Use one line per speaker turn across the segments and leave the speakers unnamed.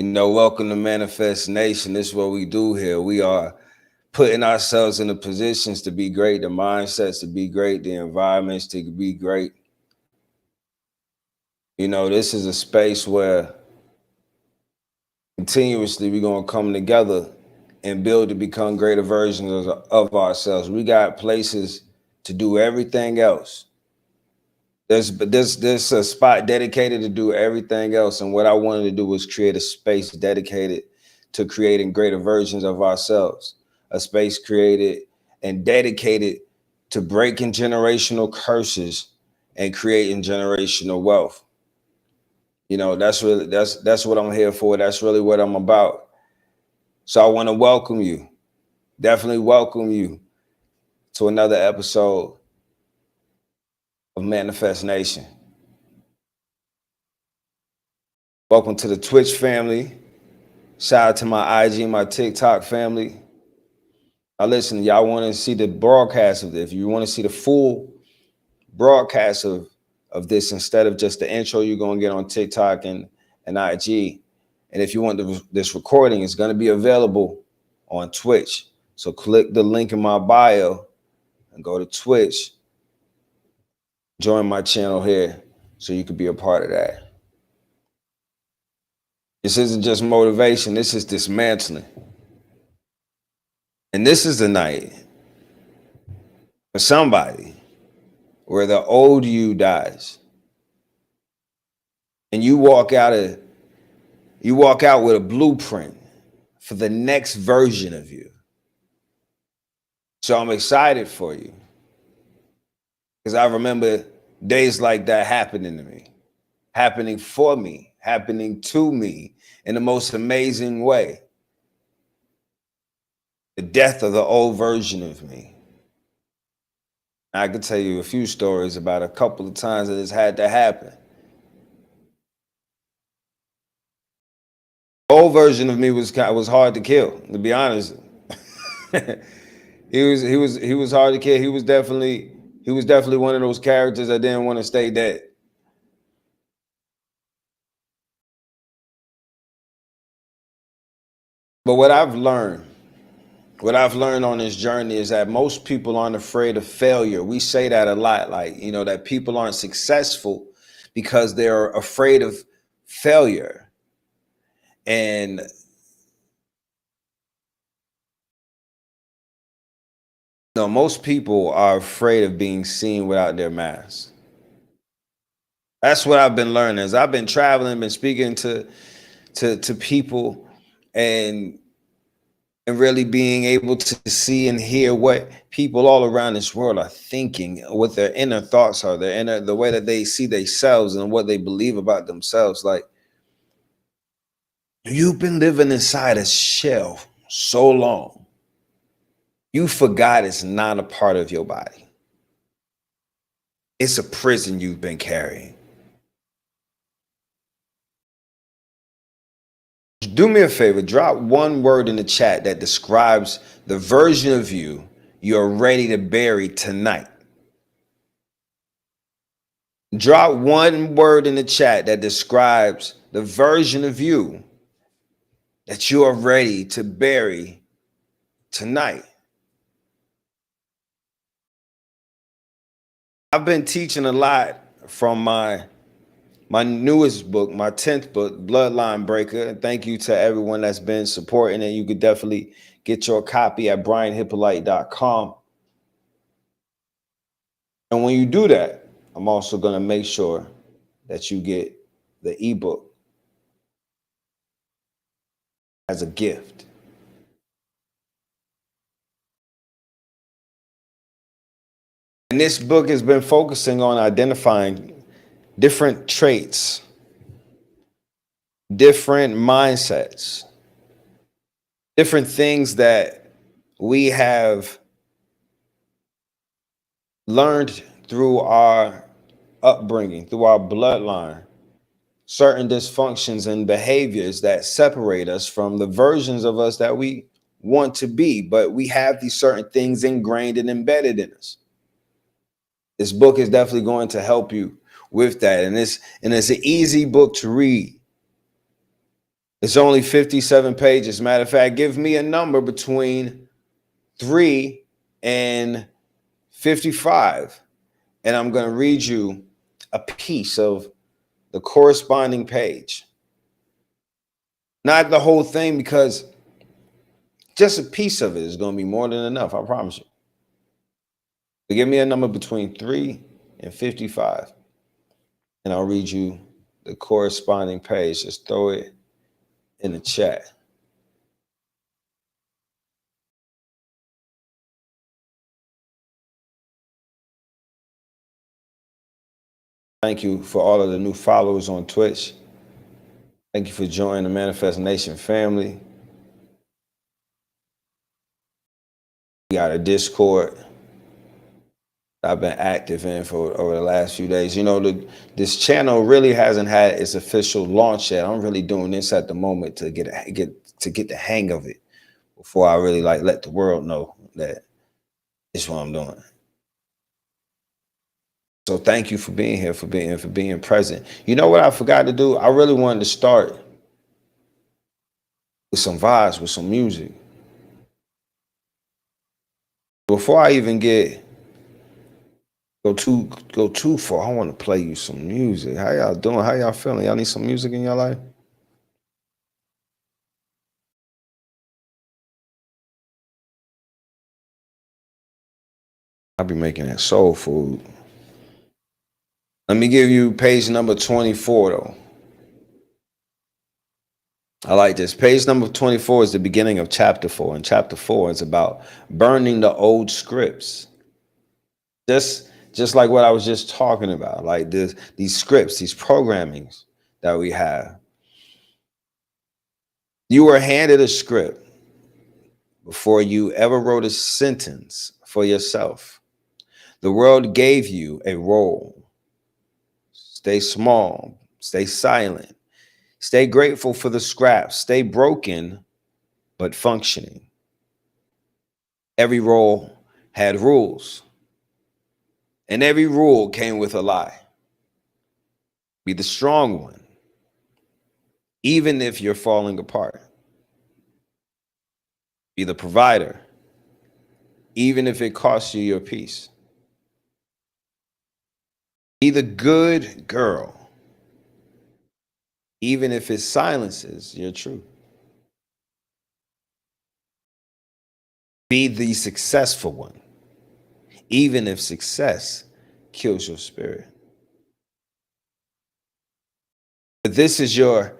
Welcome to Manifest Nation. This is what we do here. We are putting ourselves in the positions to be great, the mindsets to be great, the environments to be great. This is a space where continuously we're going to come together and build to become greater versions of ourselves. We got places to do everything else. There's a spot dedicated to do everything else. And what I wanted to do was create a space dedicated to creating greater versions of ourselves, a space created and dedicated to breaking generational curses and creating generational wealth. That's what I'm here for. That's really what I'm about. So I want to welcome you, definitely welcome you to another episode of Manifest Nation. Welcome to the Twitch family. Shout out to my IG, my TikTok family. Now listen, y'all want to see the broadcast of this. If you want to see the full broadcast of this instead of just the intro you're going to get on TikTok and IG. And if you want this recording, it's going to be available on Twitch. So click the link in my bio and go to Twitch. Join my channel here so you can be a part of that. This isn't just motivation. This is dismantling. And this is the night for somebody where the old you dies. And you walk out with a blueprint for the next version of you. So I'm excited for you. Because I remember days like that happening to me, happening for me, happening to me in the most amazing way. The death of the old version of me. I could tell you a few stories about a couple of times that it's had to happen. The old version of me was hard to kill, to be honest. he was hard to kill. He was definitely one of those characters that didn't want to stay dead. But what I've learned on this journey is that most people aren't afraid of failure. We say that a lot, that people aren't successful because they're afraid of failure. And most people are afraid of being seen without their mask. That's what I've been learning as I've been traveling, been speaking to people and really being able to see and hear what people all around this world are thinking, what their inner thoughts are, the way that they see themselves and what they believe about themselves. Like, you've been living inside a shell so long, you forgot it's not a part of your body. It's a prison you've been carrying. Do me a favor, drop one word in the chat that describes the version of you you're ready to bury tonight. Drop one word in the chat that describes the version of you that you are ready to bury tonight. I've been teaching a lot from my newest book, my 10th book, Bloodline Breaker. And thank you to everyone that's been supporting it. You could definitely get your copy at brianhyppolite.com. And when you do that, I'm also going to make sure that you get the ebook as a gift. And this book has been focusing on identifying different traits, different mindsets, different things that we have learned through our upbringing, through our bloodline, certain dysfunctions and behaviors that separate us from the versions of us that we want to be, but we have these certain things ingrained and embedded in us. This book is definitely going to help you with that. And it's an easy book to read. It's only 57 pages. Matter of fact, give me a number between 3 and 55, and I'm going to read you a piece of the corresponding page. Not the whole thing, because just a piece of it is going to be more than enough, I promise you. But give me a number between 3 and 55, and I'll read you the corresponding page. Just throw it in the chat. Thank you for all of the new followers on Twitch. Thank you for joining the Manifest Nation family. We got a Discord I've been active in for over the last few days. You know, this channel really hasn't had its official launch yet. I'm really doing this at the moment to get the hang of it before I really let the world know that it's what I'm doing. So thank you for being here, for being present. You know what I forgot to do? I really wanted to start with some vibes, with some music. Before I even go too far, I want to play you some music. How y'all doing? How y'all feeling? Y'all need some music in your life? I'll be making that soul food. Let me give you page number 24, though. I like this. Page number 24 is the beginning of chapter 4. And chapter 4 is about burning the old scripts. Just like what I was just talking about, like these scripts, these programmings that we have. You were handed a script before you ever wrote a sentence for yourself. The world gave you a role. Stay small, stay silent, stay grateful for the scraps, stay broken, but functioning. Every role had rules, and every rule came with a lie. Be the strong one, even if you're falling apart. Be the provider, even if it costs you your peace. Be the good girl, even if it silences your truth. Be the successful one, even if success kills your spirit. But this is your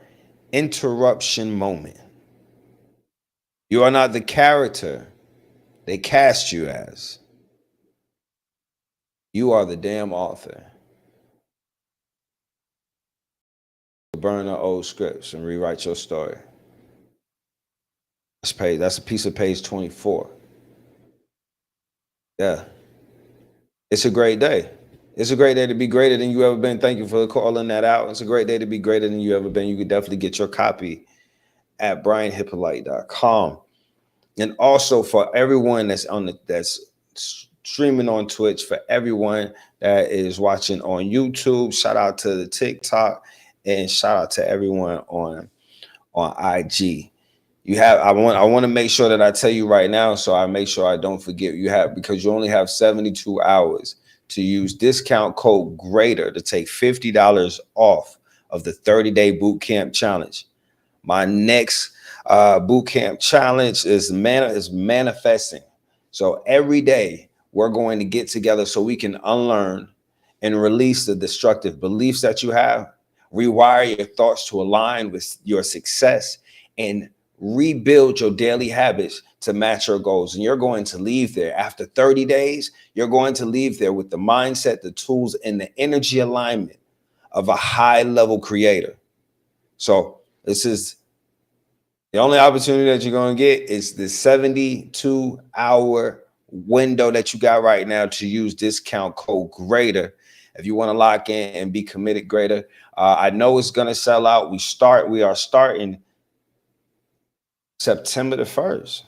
interruption moment. You are not the character they cast you as. You are the damn author. Burn the old scripts and rewrite your story. That's a piece of page 24. Yeah. It's a great day. It's a great day to be greater than you ever been. Thank you for calling that out. It's a great day to be greater than you ever been. You can definitely get your copy at brianhyppolite.com. And also for everyone that's streaming on Twitch, for everyone that is watching on YouTube, shout out to the TikTok, and shout out to everyone on IG. I want to make sure that I tell you right now, so I make sure I don't forget. Because you only have 72 hours to use discount code GREATER to take $50 off of the 30-day boot camp challenge. My next boot camp challenge is manifesting. So every day we're going to get together so we can unlearn and release the destructive beliefs that you have, rewire your thoughts to align with your success, and rebuild your daily habits to match your goals. And you're going to leave there after 30 days. You're going to leave there with the mindset, the tools, and the energy alignment of a high-level creator. So this is the only opportunity that you're going to get is the 72-hour window that you got right now to use discount code GREATER if you want to lock in and be committed greater. I know it's going to sell out. We are starting September the 1st.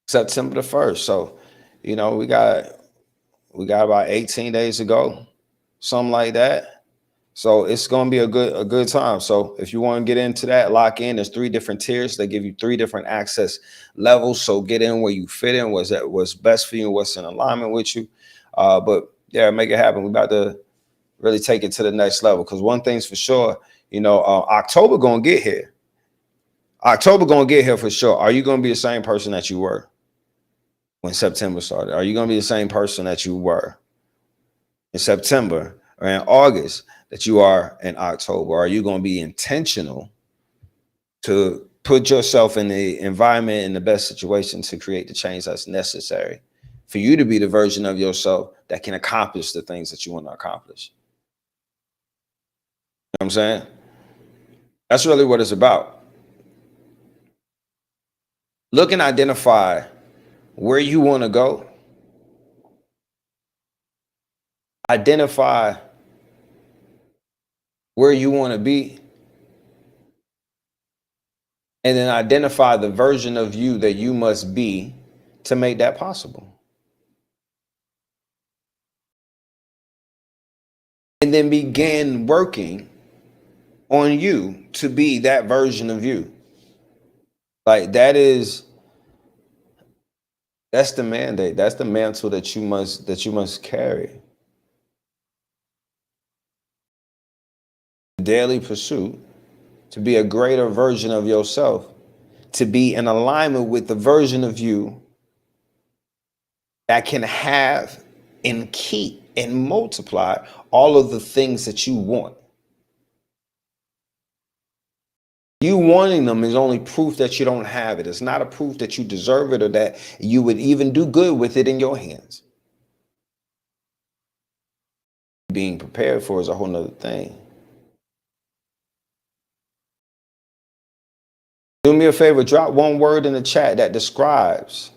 September the 1st. So, you know, we got about 18 days to go, something like that. 18 days to go. And we're going to So it's gonna be a good time. So if you want to get into that, lock in. There's 3 different tiers. They give you 3 different access levels. So get in where you fit in, what's best for you, what's in alignment with you. But yeah, make it happen. We're about to really take it to the next level. Because one thing's for sure, October gonna get here. October gonna get here for sure. Are you gonna be the same person that you were when September started? Are you gonna be the same person that you were in September or in August that you are in October? Are you going to be intentional to put yourself in the environment in the best situation to create the change that's necessary for you to be the version of yourself that can accomplish the things that you want to accomplish? You know what I'm saying? That's really what it's about. Look and identify where you want to go. Identify where you want to be. And then identify the version of you that you must be to make that possible. And then begin working on you to be that version of you. Like that's the mandate. That's the mantle that you must carry. Daily pursuit to be a greater version of yourself, to be in alignment with the version of you that can have and keep and multiply all of the things that you want. You wanting them is only proof that you don't have it. It's not a proof that you deserve it or that you would even do good with it in your hands. Being prepared for is a whole nother thing. Do me a favor, drop one word in the chat that describes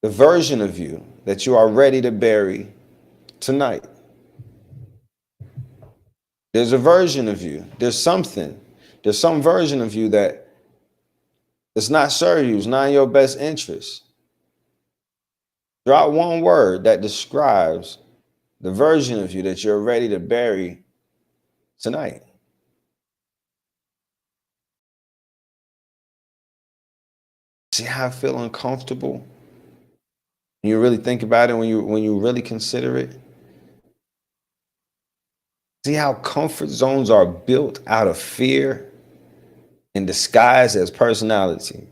the version of you that you are ready to bury tonight. There's a version of you. There's some version of you that does not serve you, is not in your best interest. Drop one word that describes the version of you that you're ready to bury tonight. See how I feel uncomfortable? When you really think about it, when you really consider it. See how comfort zones are built out of fear and disguised as personality.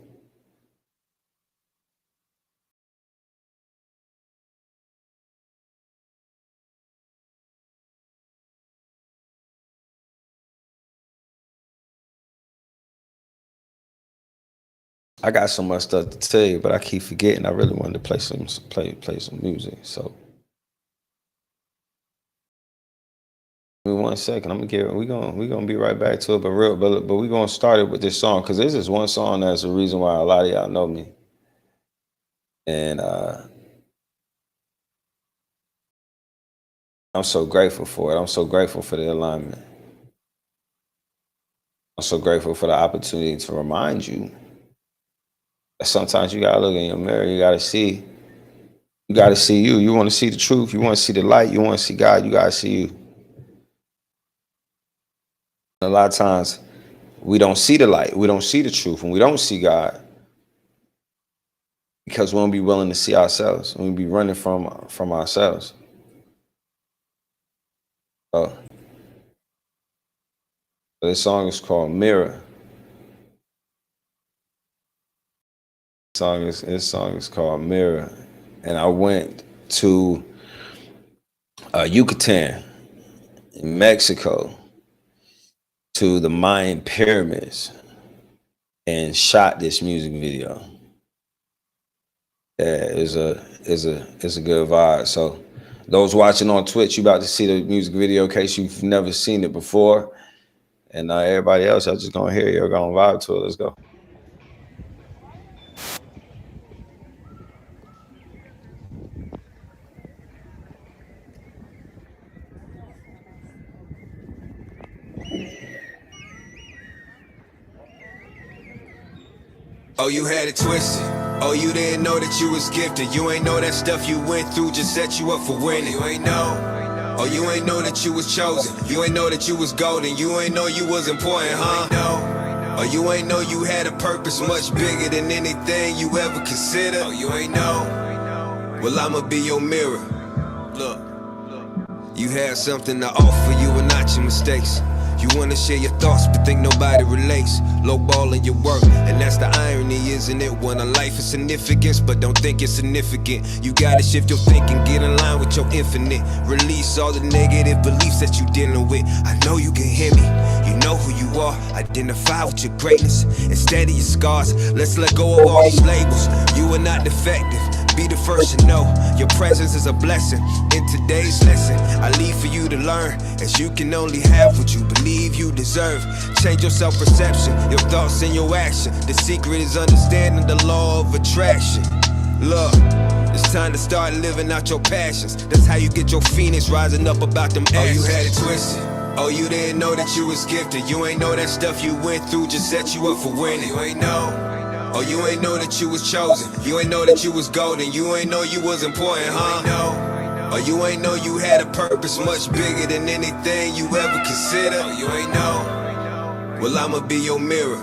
I got so much stuff to tell you, but I keep forgetting. I really wanted to play some music. So, give me 1 second. We're gonna be right back to it, but we're gonna start it with this song because this is one song that's the reason why a lot of y'all know me, and I'm so grateful for it. I'm so grateful for the alignment. I'm so grateful for the opportunity to remind you that sometimes you gotta look in your mirror. You gotta see. You gotta see you. You want to see the truth. You want to see the light. You want to see God. You gotta see you. A lot of times, we don't see the light. We don't see the truth, and we don't see God because we won't be willing to see ourselves. We'll be running from ourselves. So this song is called Mirror. This song is called Mirror, and I went to Yucatan in Mexico to the Mayan pyramids and shot this music video. Yeah, it's a good vibe. So those watching on Twitch, you about to see the music video in case you've never seen it before. And everybody else, y'all just gonna hear it. You're gonna vibe to it. Let's go. Oh, you had it twisted. Oh, you didn't know that you was gifted. You ain't know that stuff you went through just set you up for winning. You ain't know. Oh, you ain't know that you was chosen. You ain't know that you was golden. You ain't know you was important, huh? Oh, you ain't know you had a purpose much bigger than anything you ever considered. Oh, you ain't know. Well, I'ma be your mirror. Look, you have something to offer, you are not your mistakes. You wanna share your thoughts, but think nobody relates. Lowballing your work, and that's the irony, isn't it? When a life is significance, but don't think it's significant. You gotta shift your thinking, get in line with your infinite. Release all the negative beliefs that you dealing with. I know you can hear me, you know who you are. Identify with your greatness instead of your scars. Let's let go of all these labels. You are not defective. Be the first to know your presence is a blessing. In today's lesson, I leave for you to learn, as you can only have what you believe you deserve. Change your self-perception, your thoughts and your action. The secret is understanding the law of attraction. Look, it's time to start living out your passions. That's how you get your phoenix rising up about them ashes. Oh, you had it twisted. Oh, you didn't know that you was gifted. You ain't know that stuff you went through just set you up for winning. You ain't know. Oh, you ain't know that you was chosen. You ain't know that you was golden. You ain't know you was important, huh? Oh, you ain't know you had a purpose much bigger than anything you ever considered. Oh, you ain't know. Well, I'ma be your mirror,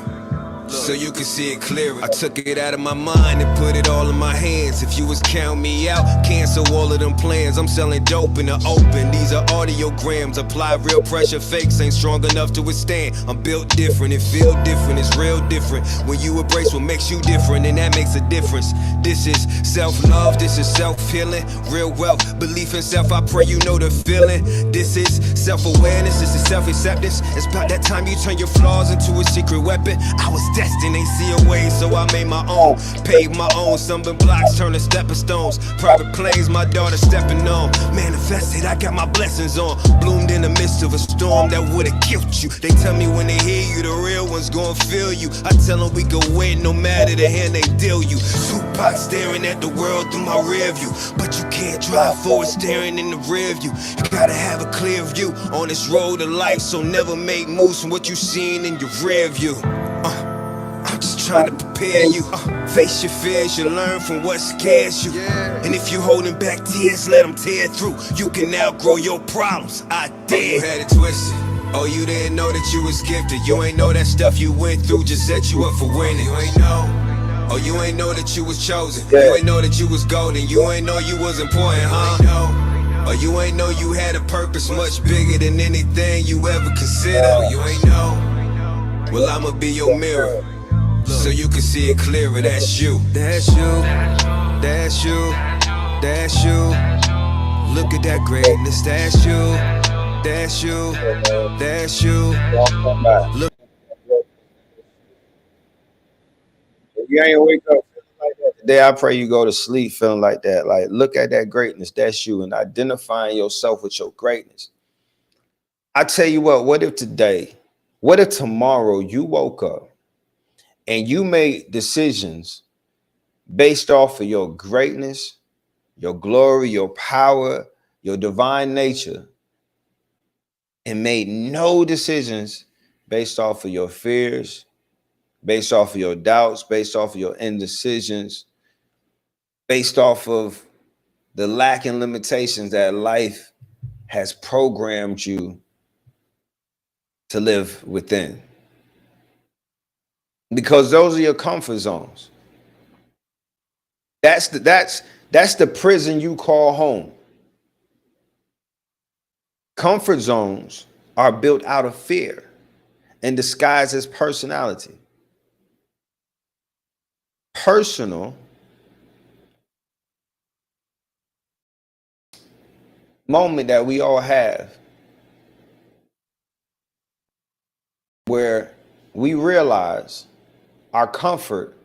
so you can see it clearer. I took it out of my mind and put it all in my hands. If you was count me out, cancel all of them plans. I'm selling dope in the open. These are audiograms. Apply real pressure, fakes ain't strong enough to withstand. I'm built different, it feel different, it's real different. When you embrace what makes you different, and that makes a difference. This is self-love, this is self-healing. Real wealth, belief in self, I pray you know the feeling. This is self-awareness, this is self-acceptance. It's about that time you turn your flaws into a secret weapon. I was destined, ain't see a way, so I made my own. Paved my own, stumbling blocks turning stepping stones. Private planes, my daughter stepping on. Manifested, I got my blessings on. Bloomed in the midst of a storm that would've killed you. They tell me when they hear you, the real ones gon' feel you. I tell them we can win no matter the hand they deal you. Tupac staring at the world through my rear view, but you can't drive forward staring in the rear view. You gotta have a clear view on this road of life, so never make moves from what you seen in your rear view. I'm just trying to prepare you. Face your fears, you learn from what scares you. And if you holding back tears, let them tear through. You can outgrow your problems, I dare. Oh, you had it twisted. Oh, you didn't know that you was gifted. You ain't know that stuff you went through just set you up for winning. You ain't know. Oh, you ain't know that you was chosen. You ain't know that you was golden. You ain't know you was important, huh? Oh, you ain't know you had a purpose much bigger than anything you ever considered. Oh, you ain't know. Well, I'ma be your mirror, so you can see it clearer. That's you. That's you. That's you. That's you. Look at that greatness. That's you. That's you. That's you. Look. You ain't wake up feeling like that today. I pray you go to sleep feeling like that. Like, look at that greatness. That's you, and identifying yourself with your greatness. I tell you what if today, what if tomorrow you woke up and you made decisions based off of your greatness, your glory, your power, your divine nature, and made no decisions based off of your fears, based off of your doubts, based off of your indecisions, based off of the lack and limitations that life has programmed you to live within. Because those are your comfort zones. That's the prison you call home. Comfort zones are built out of fear and disguised as personality. Personal moment that we all have where we realize our comfort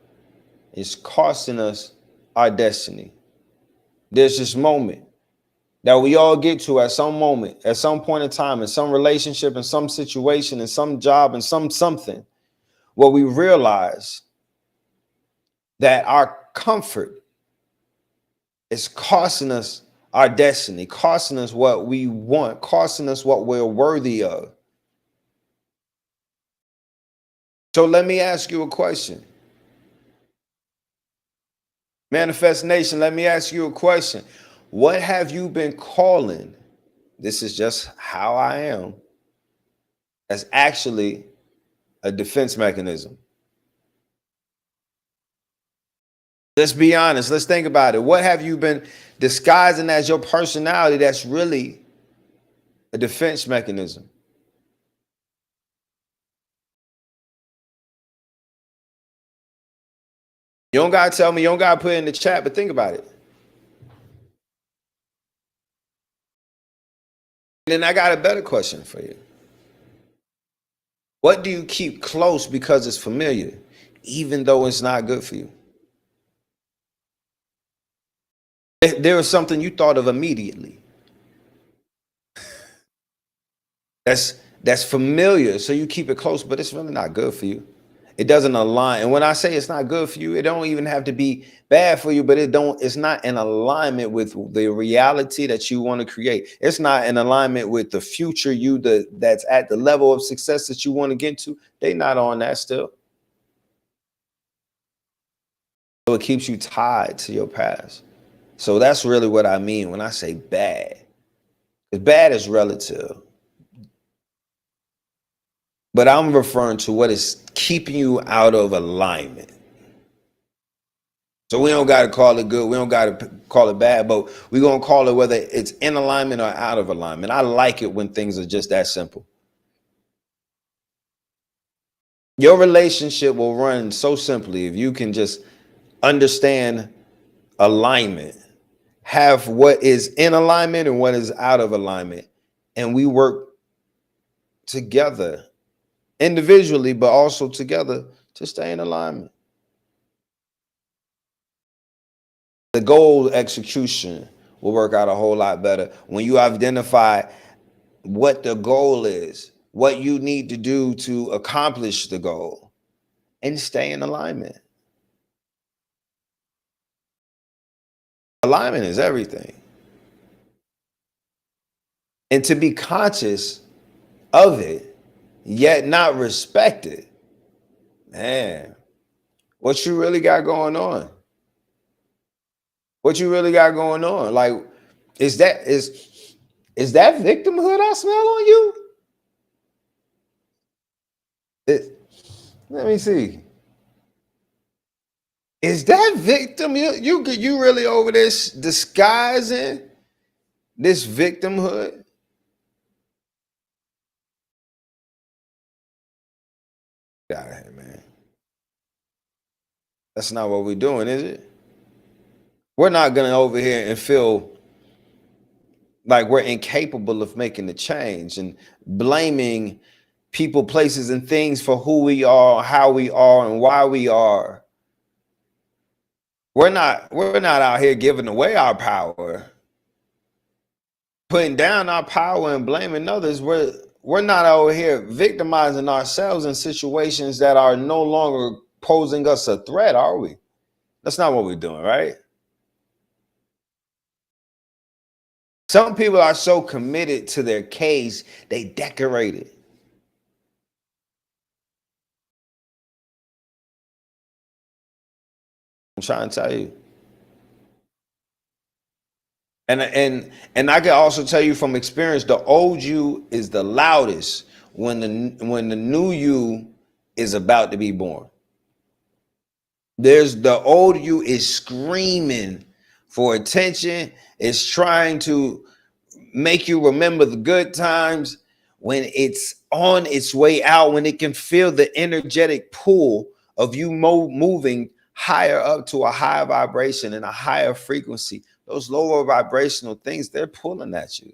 is costing us our destiny. There's this moment that we all get to at some moment, at some point in time, in some relationship, in some situation, in some job, in something, where we realize that our comfort is costing us our destiny, costing us what we want, costing us what we're worthy of. So let me ask you a question. Manifest Nation, let me ask you a question. What have you been calling this is just how I am, that's actually a defense mechanism. Let's be honest. Let's think about it. What have you been disguising as your personality that's really a defense mechanism? You don't got to tell me, you don't got to put it in the chat, but think about it. And then I got a better question for you. What do you keep close because it's familiar, even though it's not good for you? There was something you thought of immediately. That's familiar, so you keep it close, but it's really not good for you. It doesn't align. And when I say it's not good for you, it don't even have to be bad for you, but it's not in alignment with the reality that you want to create. It's not in alignment with the future you that's at the level of success that you want to get to. They not on that still. So it keeps you tied to your past. So that's really what I mean when I say bad. Because bad is relative. But I'm referring to what is keeping you out of alignment. So we don't got to call it good. We don't got to call it bad, but we're going to call it whether it's in alignment or out of alignment. I like it when things are just that simple. Your relationship will run so simply if you can just understand alignment, have what is in alignment and what is out of alignment, and we work together individually, but also together to stay in alignment. The goal execution will work out a whole lot better when you identify what the goal is, what you need to do to accomplish the goal, and stay in alignment. Alignment is everything. And to be conscious of it, yet not respect it, man, what you really got going on? What you really got going on? Like, is that victimhood I smell on you? Let me see. Is that victim? You really over this disguising this victimhood? Get out of here, man. That's not what we're doing, is it? We're not gonna over here and feel like we're incapable of making the change and blaming people, places, and things for who we are, how we are, and why we are. We're not out here giving away our power, putting down our power and blaming others. We're not over here victimizing ourselves in situations that are no longer posing us a threat, are we? That's not what we're doing, right? Some people are so committed to their case, they decorate it. I'm trying to tell you. And I can also tell you from experience, the old you is the loudest when the new you is about to be born. There's the old you is screaming for attention, is trying to make you remember the good times when it's on its way out, when it can feel the energetic pull of you moving higher up to a higher vibration and a higher frequency. Those lower vibrational things, they're pulling at you.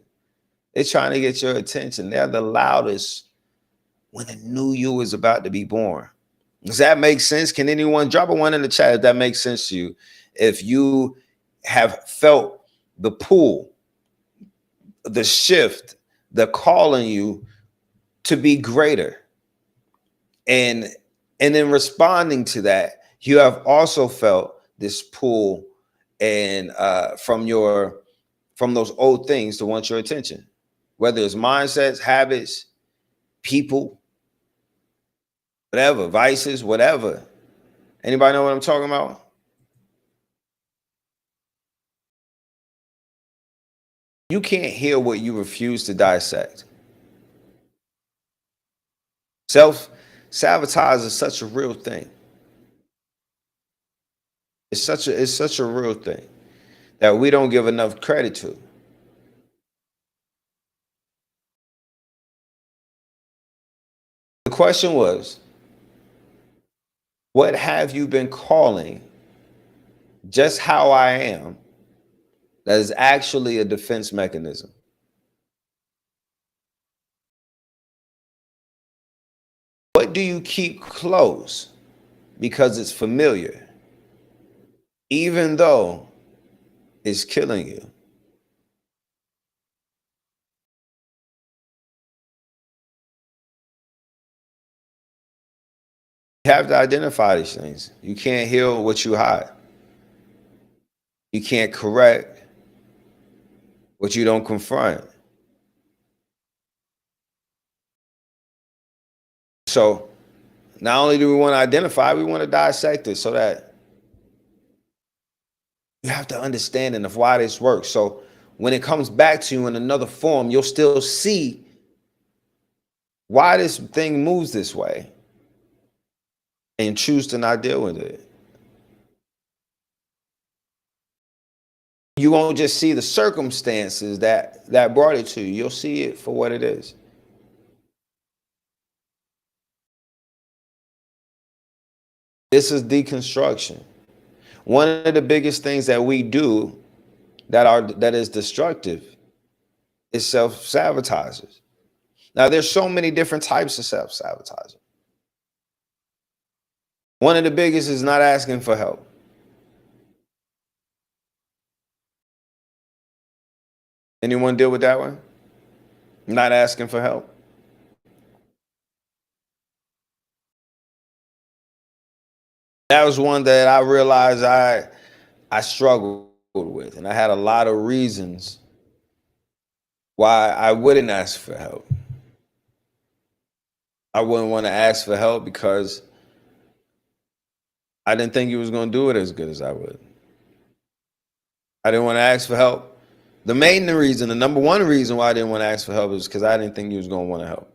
They're trying to get your attention. They're the loudest when a new you is about to be born. Does that make sense? Can anyone drop a one in the chat if that makes sense to you? If you have felt the pull, the shift, the calling you to be greater, and in responding to that, you have also felt this pull and from those old things to want your attention, whether it's mindsets, habits, people, whatever, vices, whatever. Anybody know what I'm talking about? You can't heal what you refuse to dissect. Self sabotage is such a real thing. It's such a real thing that we don't give enough credit to. The question was, what have you been calling just how I am that is actually a defense mechanism? What do you keep close because it's familiar, even though it's killing you? You have to identify these things. You can't heal what you hide. You can't correct what you don't confront. So not only do we want to identify, we want to dissect it so that you have to understanding of why this works. So when it comes back to you in another form, you'll still see why this thing moves this way and choose to not deal with it. You won't just see the circumstances that brought it to you. You'll see it for what it is. This is deconstruction. One of the biggest things that we do that is destructive is self-sabotages. Now, there's so many different types of self-sabotaging. One of the biggest is not asking for help. Anyone deal with that one? Not asking for help? That was one that I realized I struggled with, and I had a lot of reasons why I wouldn't ask for help. I wouldn't want to ask for help because I didn't think he was going to do it as good as I would. I didn't want to ask for help. The main reason, the number one reason why I didn't want to ask for help is because I didn't think he was going to want to help.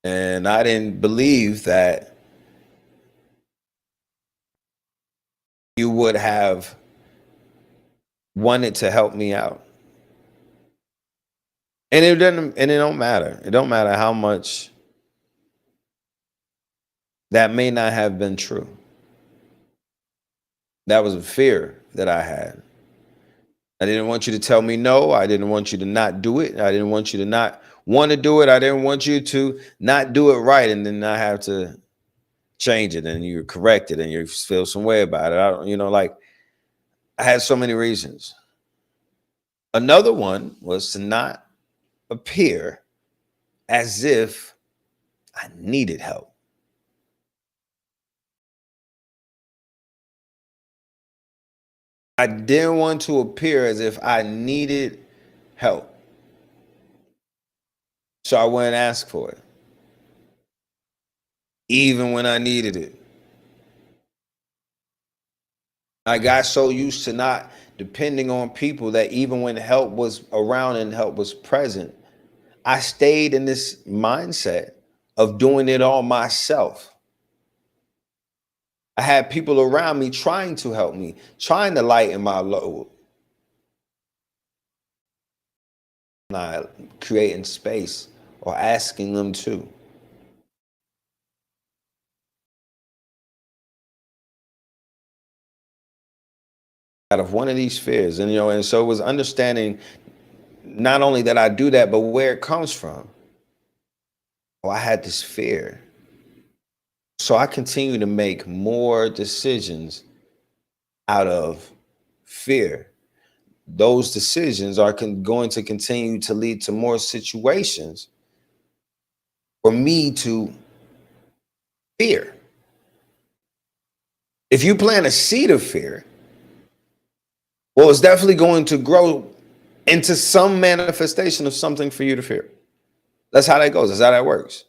And I didn't believe that you would have wanted to help me out. And it don't matter. It don't matter how much that may not have been true. That was a fear that I had. I didn't want you to tell me no. I didn't want you to not do it. I didn't want you to not want to do it. I didn't want you to not do it right and then not have to change it and you correct it and you feel some way about it. I don't, like I had so many reasons. Another one was to not appear as if I needed help. I didn't want to appear as if I needed help. So I wouldn't ask for it, even when I needed it. I got so used to not depending on people that even when help was around and help was present, I stayed in this mindset of doing it all myself. I had people around me trying to help me, trying to lighten my load. Not creating space or asking them to. Out of one of these fears, and so it was understanding not only that I do that, but where it comes from. Oh, I had this fear. So I continue to make more decisions out of fear. Those decisions are going to continue to lead to more situations for me to fear. If you plant a seed of fear, well, it's definitely going to grow into some manifestation of something for you to fear. That's how that goes. That's how that works.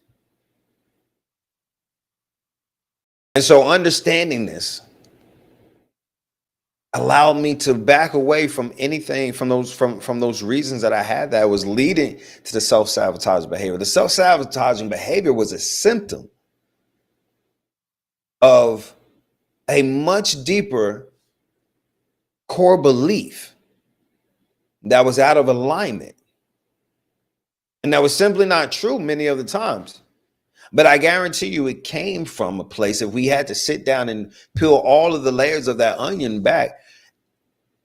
And so understanding this allowed me to back away from anything from those reasons that I had that was leading to the self-sabotaging behavior. The self-sabotaging behavior was a symptom of a much deeper core belief that was out of alignment. And that was simply not true many of the times. But I guarantee you it came from a place, if we had to sit down and peel all of the layers of that onion back,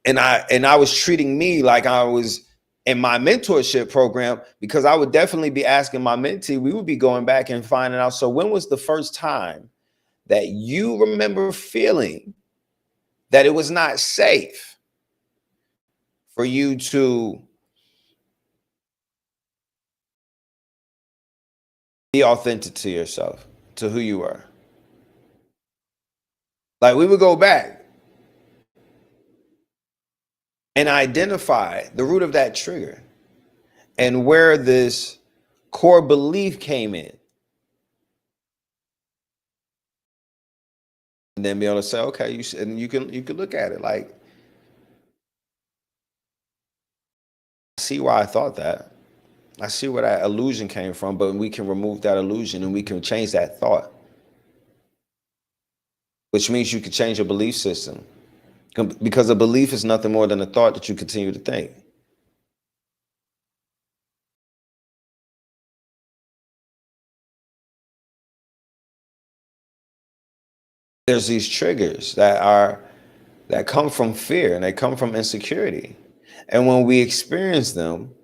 and I was treating me like I was in my mentorship program, because I would definitely be asking my mentee, we would be going back and finding out, so when was the first time that you remember feeling that it was not safe for you to be authentic to yourself, to who you are? Like, we would go back and identify the root of that trigger and where this core belief came in. And then be able to say, okay, you can look at it like, I see why I thought that. I see where that illusion came from, but we can remove that illusion and we can change that thought, which means you can change your belief system, because a belief is nothing more than a thought that you continue to think. There's these triggers that come from fear, and they come from insecurity. And when we experience them,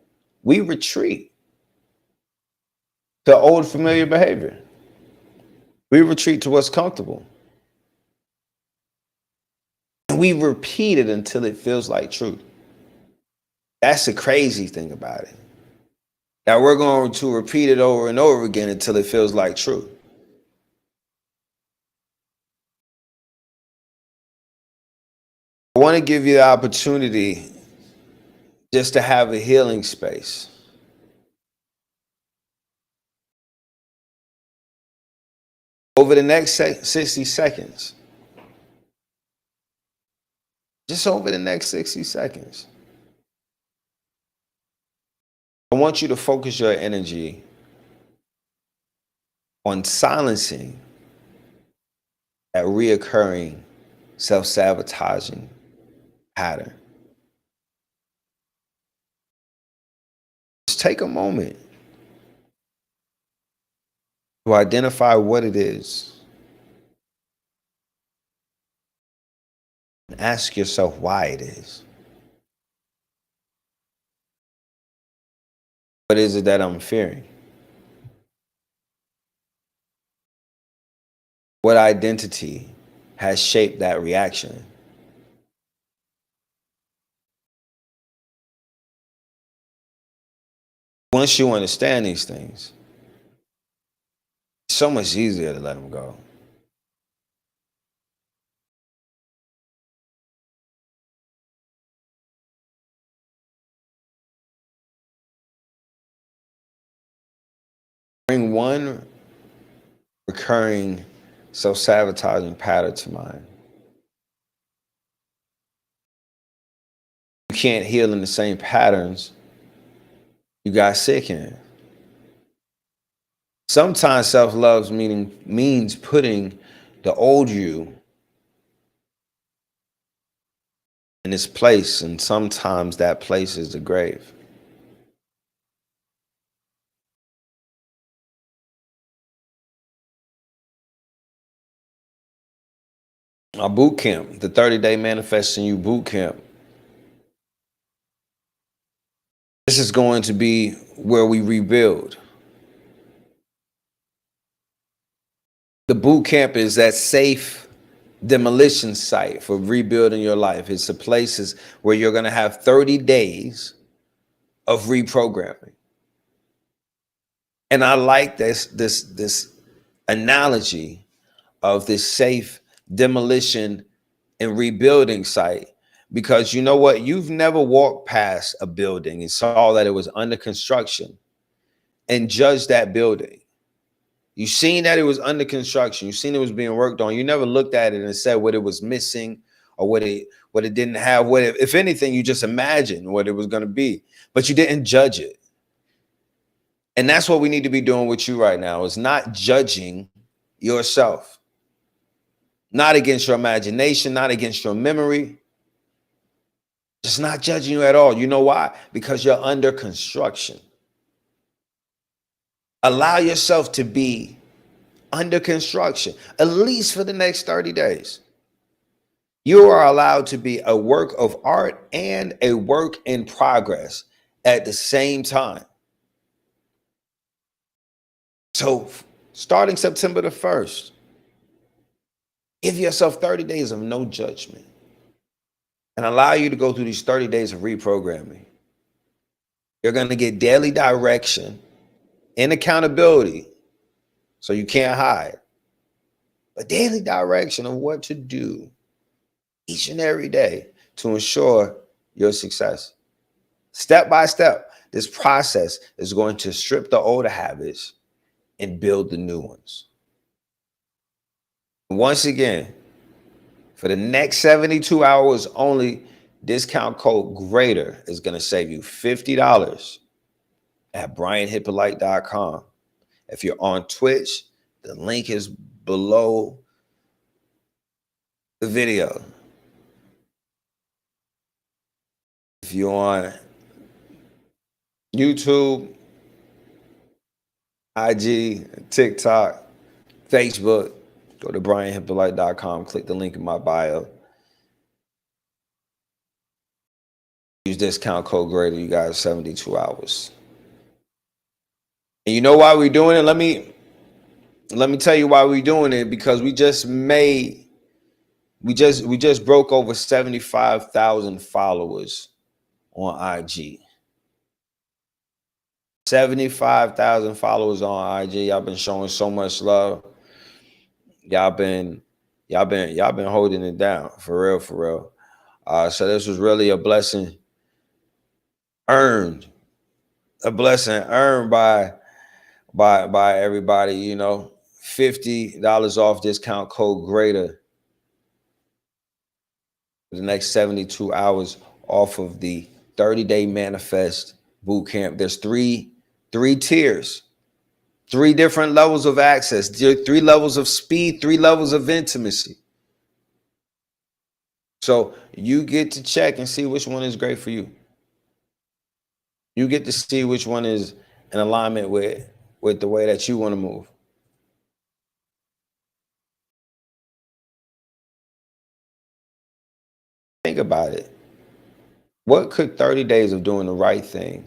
we retreat to old familiar behavior. We retreat to what's comfortable. And we repeat it until it feels like truth. That's the crazy thing about it. That we're going to repeat it over and over again until it feels like truth. I want to give you the opportunity just to have a healing space. Over the next 60 seconds, just over the next 60 seconds, I want you to focus your energy on silencing that reoccurring self-sabotaging pattern. Just take a moment to identify what it is. And ask yourself why it is. What is it that I'm fearing? What identity has shaped that reaction? Once you understand these things, it's so much easier to let them go. Bring one recurring self-sabotaging pattern to mind. You can't heal in the same patterns you got sick in. Sometimes self-love means putting the old you in its place, and sometimes that place is the grave. Our boot camp, the 30-day Manifesting You boot camp, this is going to be where we rebuild. The boot camp is that safe demolition site for rebuilding your life. It's a place where you're going to have 30 days of reprogramming. And I like this analogy of this safe demolition and rebuilding site, because you know what? You've never walked past a building and saw that it was under construction and judged that building. You've seen that it was under construction. You've seen it was being worked on. You never looked at it and said what it was missing or what it didn't have, what it, if anything, you just imagined what it was going to be, but you didn't judge it. And that's what we need to be doing with you right now, is not judging yourself, not against your imagination, not against your memory, just not judging you at all. You know why? Because you're under construction. Allow yourself to be under construction, at least for the next 30 days. You are allowed to be a work of art and a work in progress at the same time. So starting September the 1st, give yourself 30 days of no judgment and allow you to go through these 30 days of reprogramming. You're going to get daily direction and accountability, so you can't hide, but daily direction of what to do each and every day to ensure your success. Step by step, this process is going to strip the older habits and build the new ones. Once again, for the next 72 hours only, discount code GREATER is going to save you $50 at brianhyppolite.com. If you're on Twitch, the link is below the video. If you're on YouTube, IG, TikTok, Facebook, go to brianhyppolite.com, click the link in my bio. Use discount code GREATER, you guys, 72 hours. And you know why we're doing it? Let me tell you why we're doing it, because we just broke over 75,000 followers on IG. 75,000 followers on IG. Y'all been showing so much love. Y'all been holding it down for real, for real. So this was really a blessing earned, by everybody. You know, $50 off, discount code GREATER for the next 72 hours off of the 30-day manifest boot camp. There's three tiers, 3 different levels of access, 3 levels of speed, 3 levels of intimacy. So you get to check and see which one is great for you. You get to see which one is in alignment with the way that you want to move. Think about it. What could 30 days of doing the right thing,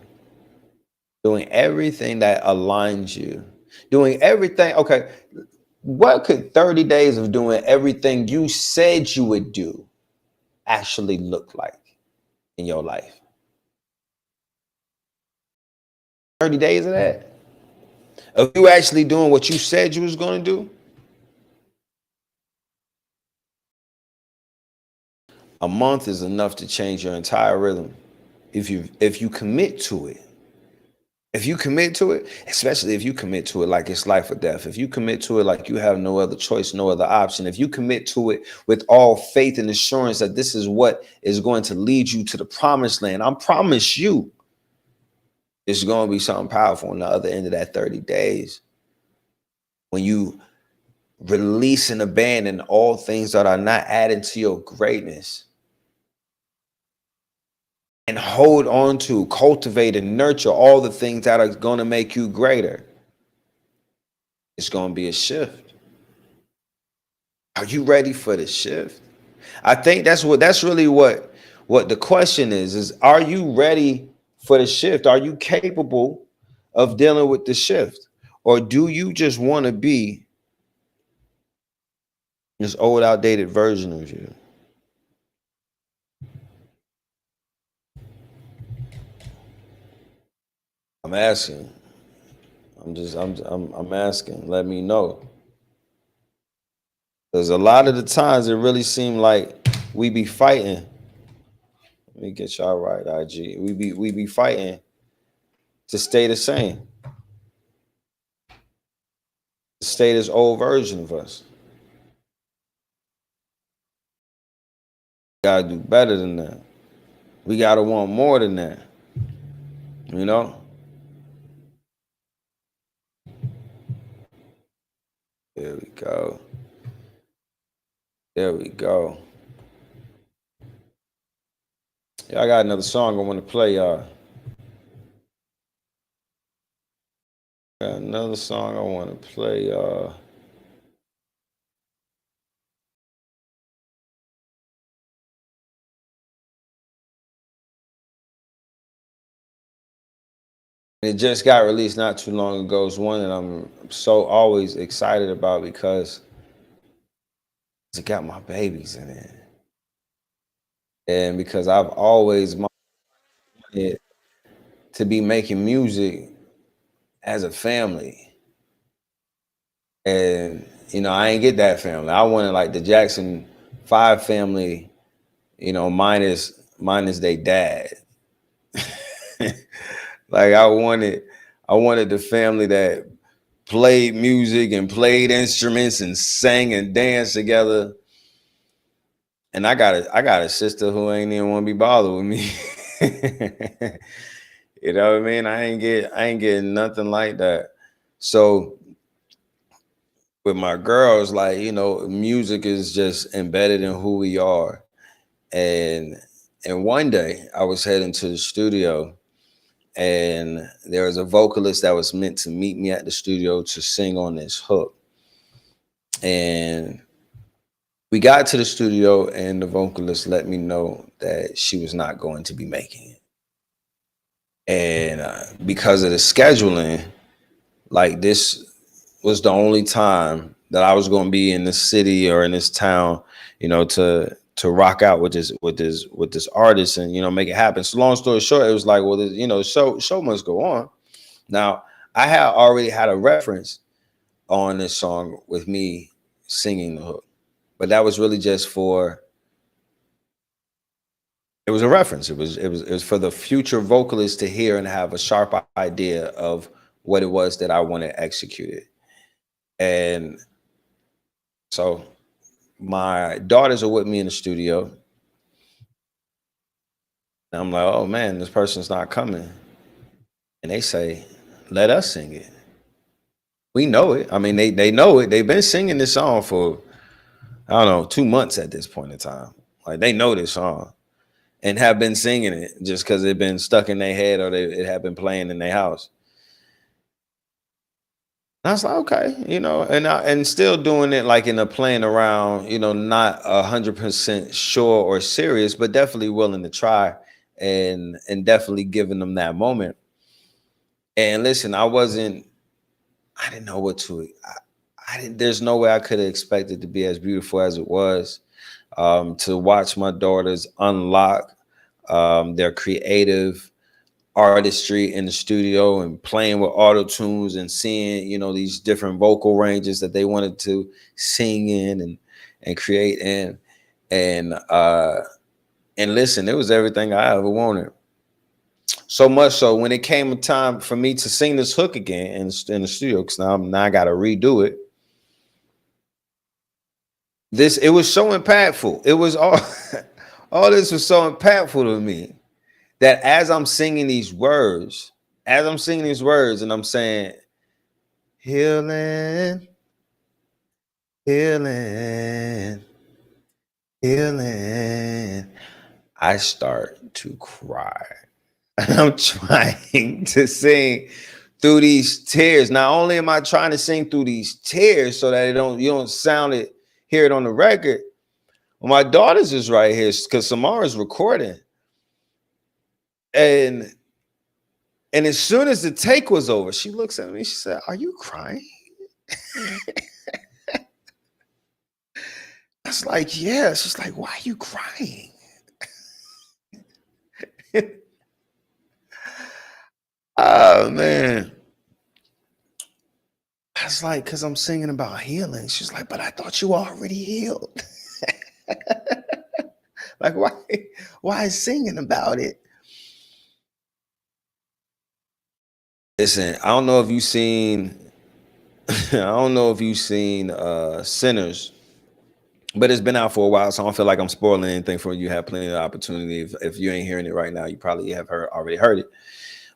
doing everything that aligns you, doing everything, okay, what could 30 days of doing everything you said you would do actually look like in your life? 30 days of that. Of you actually doing what you said you was going to do, a month is enough to change your entire rhythm. If you commit to it. If you commit to it, especially if you commit to it like it's life or death, if you commit to it like you have no other choice, no other option, if you commit to it with all faith and assurance that this is what is going to lead you to the promised land, I promise you, it's going to be something powerful on the other end of that 30 days. When you release and abandon all things that are not adding to your greatness, and hold on to, cultivate, and nurture all the things that are going to make you greater, it's going to be a shift. Are you ready for the shift? I think that's really what the question is are you ready for the shift? Are you capable of dealing with the shift? Or do you just want to be this old, outdated version of you? I'm asking. I'm asking. Let me know. Because a lot of the times it really seemed like we be fighting. Let me get y'all right, IG. We be fighting to stay the same. To stay this old version of us. Gotta do better than that. We gotta want more than that. You know? There we go. There we go. Yeah, I got another song I want to play, y'all. Got another song I want to play, y'all. It just got released not too long ago. It's one that I'm so always excited about because it got my babies in it. And because I've always wanted to be making music as a family. And, I ain't get that family. I wanted like the Jackson 5 family, minus their dad. Like I wanted the family that played music and played instruments and sang and danced together. And I got a sister who ain't even want to be bothered with me. You know what I mean? I ain't getting nothing like that. So with my girls, like, music is just embedded in who we are. And one day I was heading to the studio, and there was a vocalist that was meant to meet me at the studio to sing on this hook. And we got to the studio, and the vocalist let me know that she was not going to be making it. And because of the scheduling, like, this was the only time that I was going to be in this city or in this town, to rock out with this artist and make it happen. So long story short, it was like, well, show must go on. Now, I had already had a reference on this song with me singing the hook, but that was really just for, it was a reference. It was for the future vocalist to hear and have a sharp idea of what it was that I wanted executed. And so my daughters are with me in the studio. And I'm like, oh man, this person's not coming. And they say, let us sing it. We know it. I mean, they know it. They've been singing this song for, I don't know, 2 months at this point in time. Like, they know this song and have been singing it just because it's been stuck in their head, or it had been playing in their house. And I was like, okay, and still doing it like in a playing around, not 100% sure or serious, but definitely willing to try, and definitely giving them that moment. And listen, I didn't know what to. I didn't. There's no way I could have expected to be as beautiful as it was. To watch my daughters unlock their creative artistry in the studio and playing with auto tunes and seeing, these different vocal ranges that they wanted to sing in and create in. And listen, it was everything I ever wanted. So much so when it came time for me to sing this hook again in the studio, because now I got to redo it. It was so impactful. It was all all this was so impactful to me that as I'm singing these words and I'm saying, healing, healing, healing, I start to cry. I'm trying to sing through these tears. Not only am I trying to sing through these tears so that you don't hear it on the record. Well, my daughter's is right here because Samara's recording. And as soon as the take was over, she looks at me, she said, "Are you crying?" I was like, "Yeah." She's like, "Why are you crying?" Oh man. I was like, "Cause I'm singing about healing." She's like, "But I thought you already healed." Like, why singing about it? Listen, I don't know if you've seen I don't know if you've seen Sinners but it's been out for a while, so I don't feel like I'm spoiling anything for you. You have plenty of opportunity. If you ain't hearing it right now, you probably have already heard it.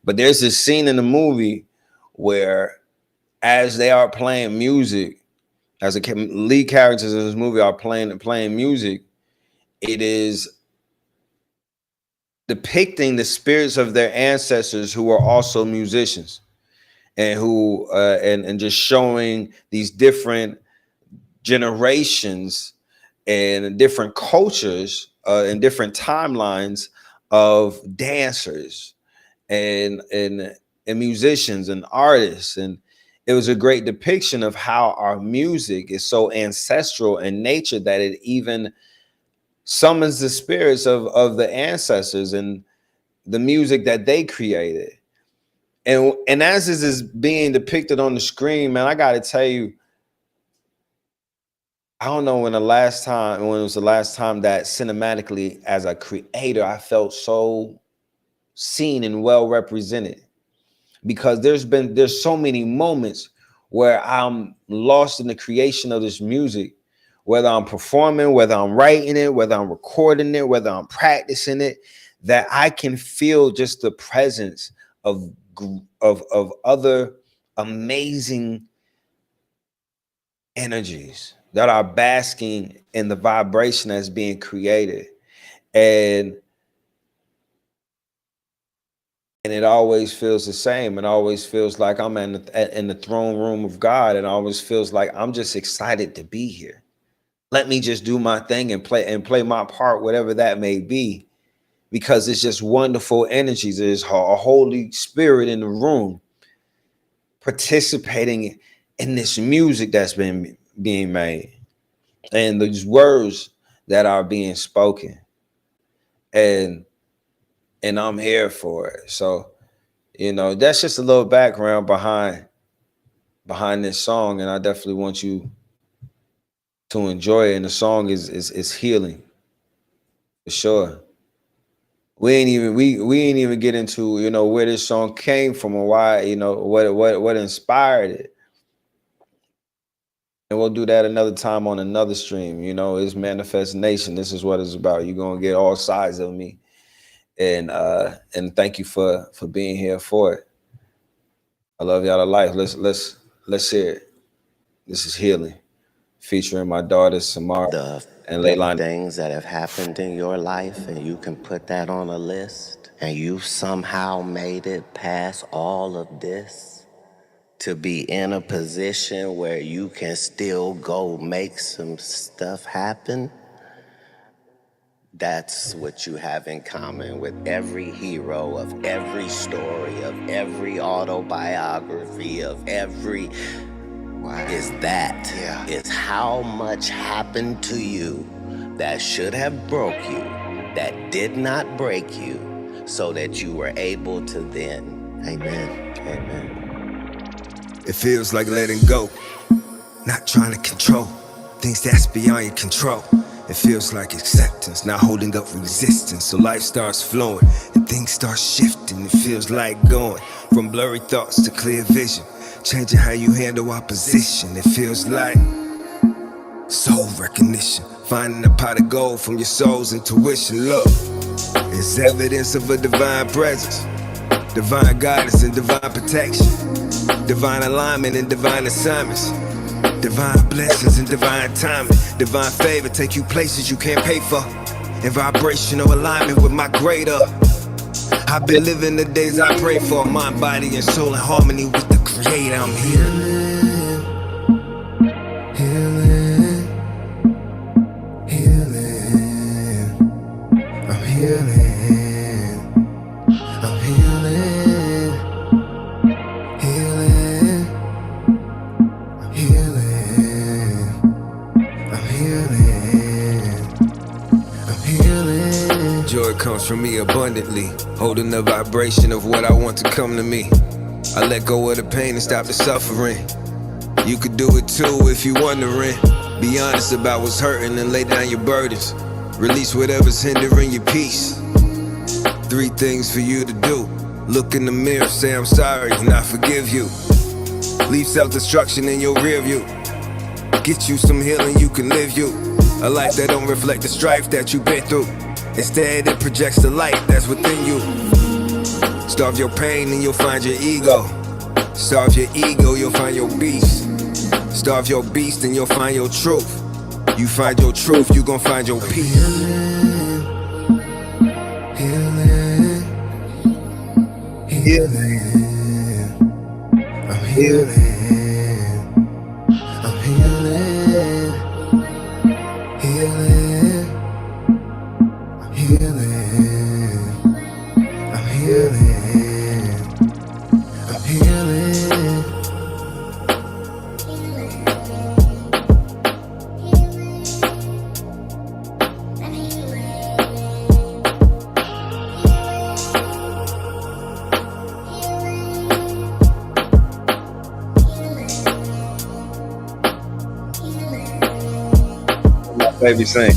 But there's this scene in the movie where, as they are playing music, as the lead characters in this movie are playing music, it is depicting the spirits of their ancestors who are also musicians, and who and just showing these different generations and different cultures and different timelines of dancers and musicians and artists. And it was a great depiction of how our music is so ancestral in nature that it even summons the spirits of the ancestors and the music that they created. And as this is being depicted on the screen, man, I got to tell you, I don't know when it was the last time that cinematically as a creator, I felt so seen and well represented, because there's so many moments where I'm lost in the creation of this music, whether I'm performing, whether I'm writing it, whether I'm recording it, whether I'm practicing it, that I can feel just the presence of other amazing energies that are basking in the vibration that's being created. And it always feels the same. It always feels like I'm in the throne room of God. It always feels like I'm just excited to be here. Let me just do my thing and play my part, whatever that may be, because it's just wonderful energies. There's a Holy Spirit in the room participating in this music that's being made, and these words that are being spoken, and I'm here for it. So, that's just a little background behind this song, and I definitely want you to enjoy it. And the song is healing for sure. We ain't even get into where this song came from or why, what inspired it. And we'll do that another time on another stream. It's Manifest Nation. This is what it's about. You're gonna get all sides of me. And thank you for being here for it. I love y'all to life. Let's hear it. This is Healing, featuring my daughters Samara and Leilani.
Things that have happened in your life, and you can put that on a list, and you've somehow made it past all of this to be in a position where you can still go make some stuff happen. That's what you have in common with every hero of every story, of every autobiography, of every... Is how much happened to you that should have broke you, that did not break you, so that you were able to then. Amen.
It feels like letting go, not trying to control things that's beyond your control. It feels like acceptance, not holding up resistance. So life starts flowing and things start shifting. It feels like going from blurry thoughts to clear vision, changing how you handle opposition. It feels like soul recognition, finding a pot of gold from your soul's intuition. Look, it's evidence of a divine presence, divine guidance and divine protection, divine alignment and divine assignments, divine blessings and divine timing, divine favor take you places you can't pay for, in vibrational alignment with my greater. I've been living the days I pray for, mind, body, and soul in harmony with the Creator. I'm healing, healing, healing. I'm healing, I'm healing, healing. I'm healing, I'm healing, I'm healing. Joy comes from me abundantly, holding the vibration of what I want to come to me. I let go of the pain and stop the suffering. You could do it too if you're wondering. Be honest about what's hurting and lay down your burdens. Release whatever's hindering your peace. 3 things for you to do. Look in the mirror, say I'm sorry, and I forgive you. Leave self-destruction in your rear view. Get you some healing you can live you. A life that don't reflect the strife that you've been through. Instead, it projects the light that's within you. Starve your pain and you'll find your ego. Starve your ego, you'll find your beast. Starve your beast and you'll find your truth. You find your truth, you gon' find your peace. Healing, healing, I'm healing, I'm healing, healing, I'm healing, I'm healing, I'm healing.
Baby, sing.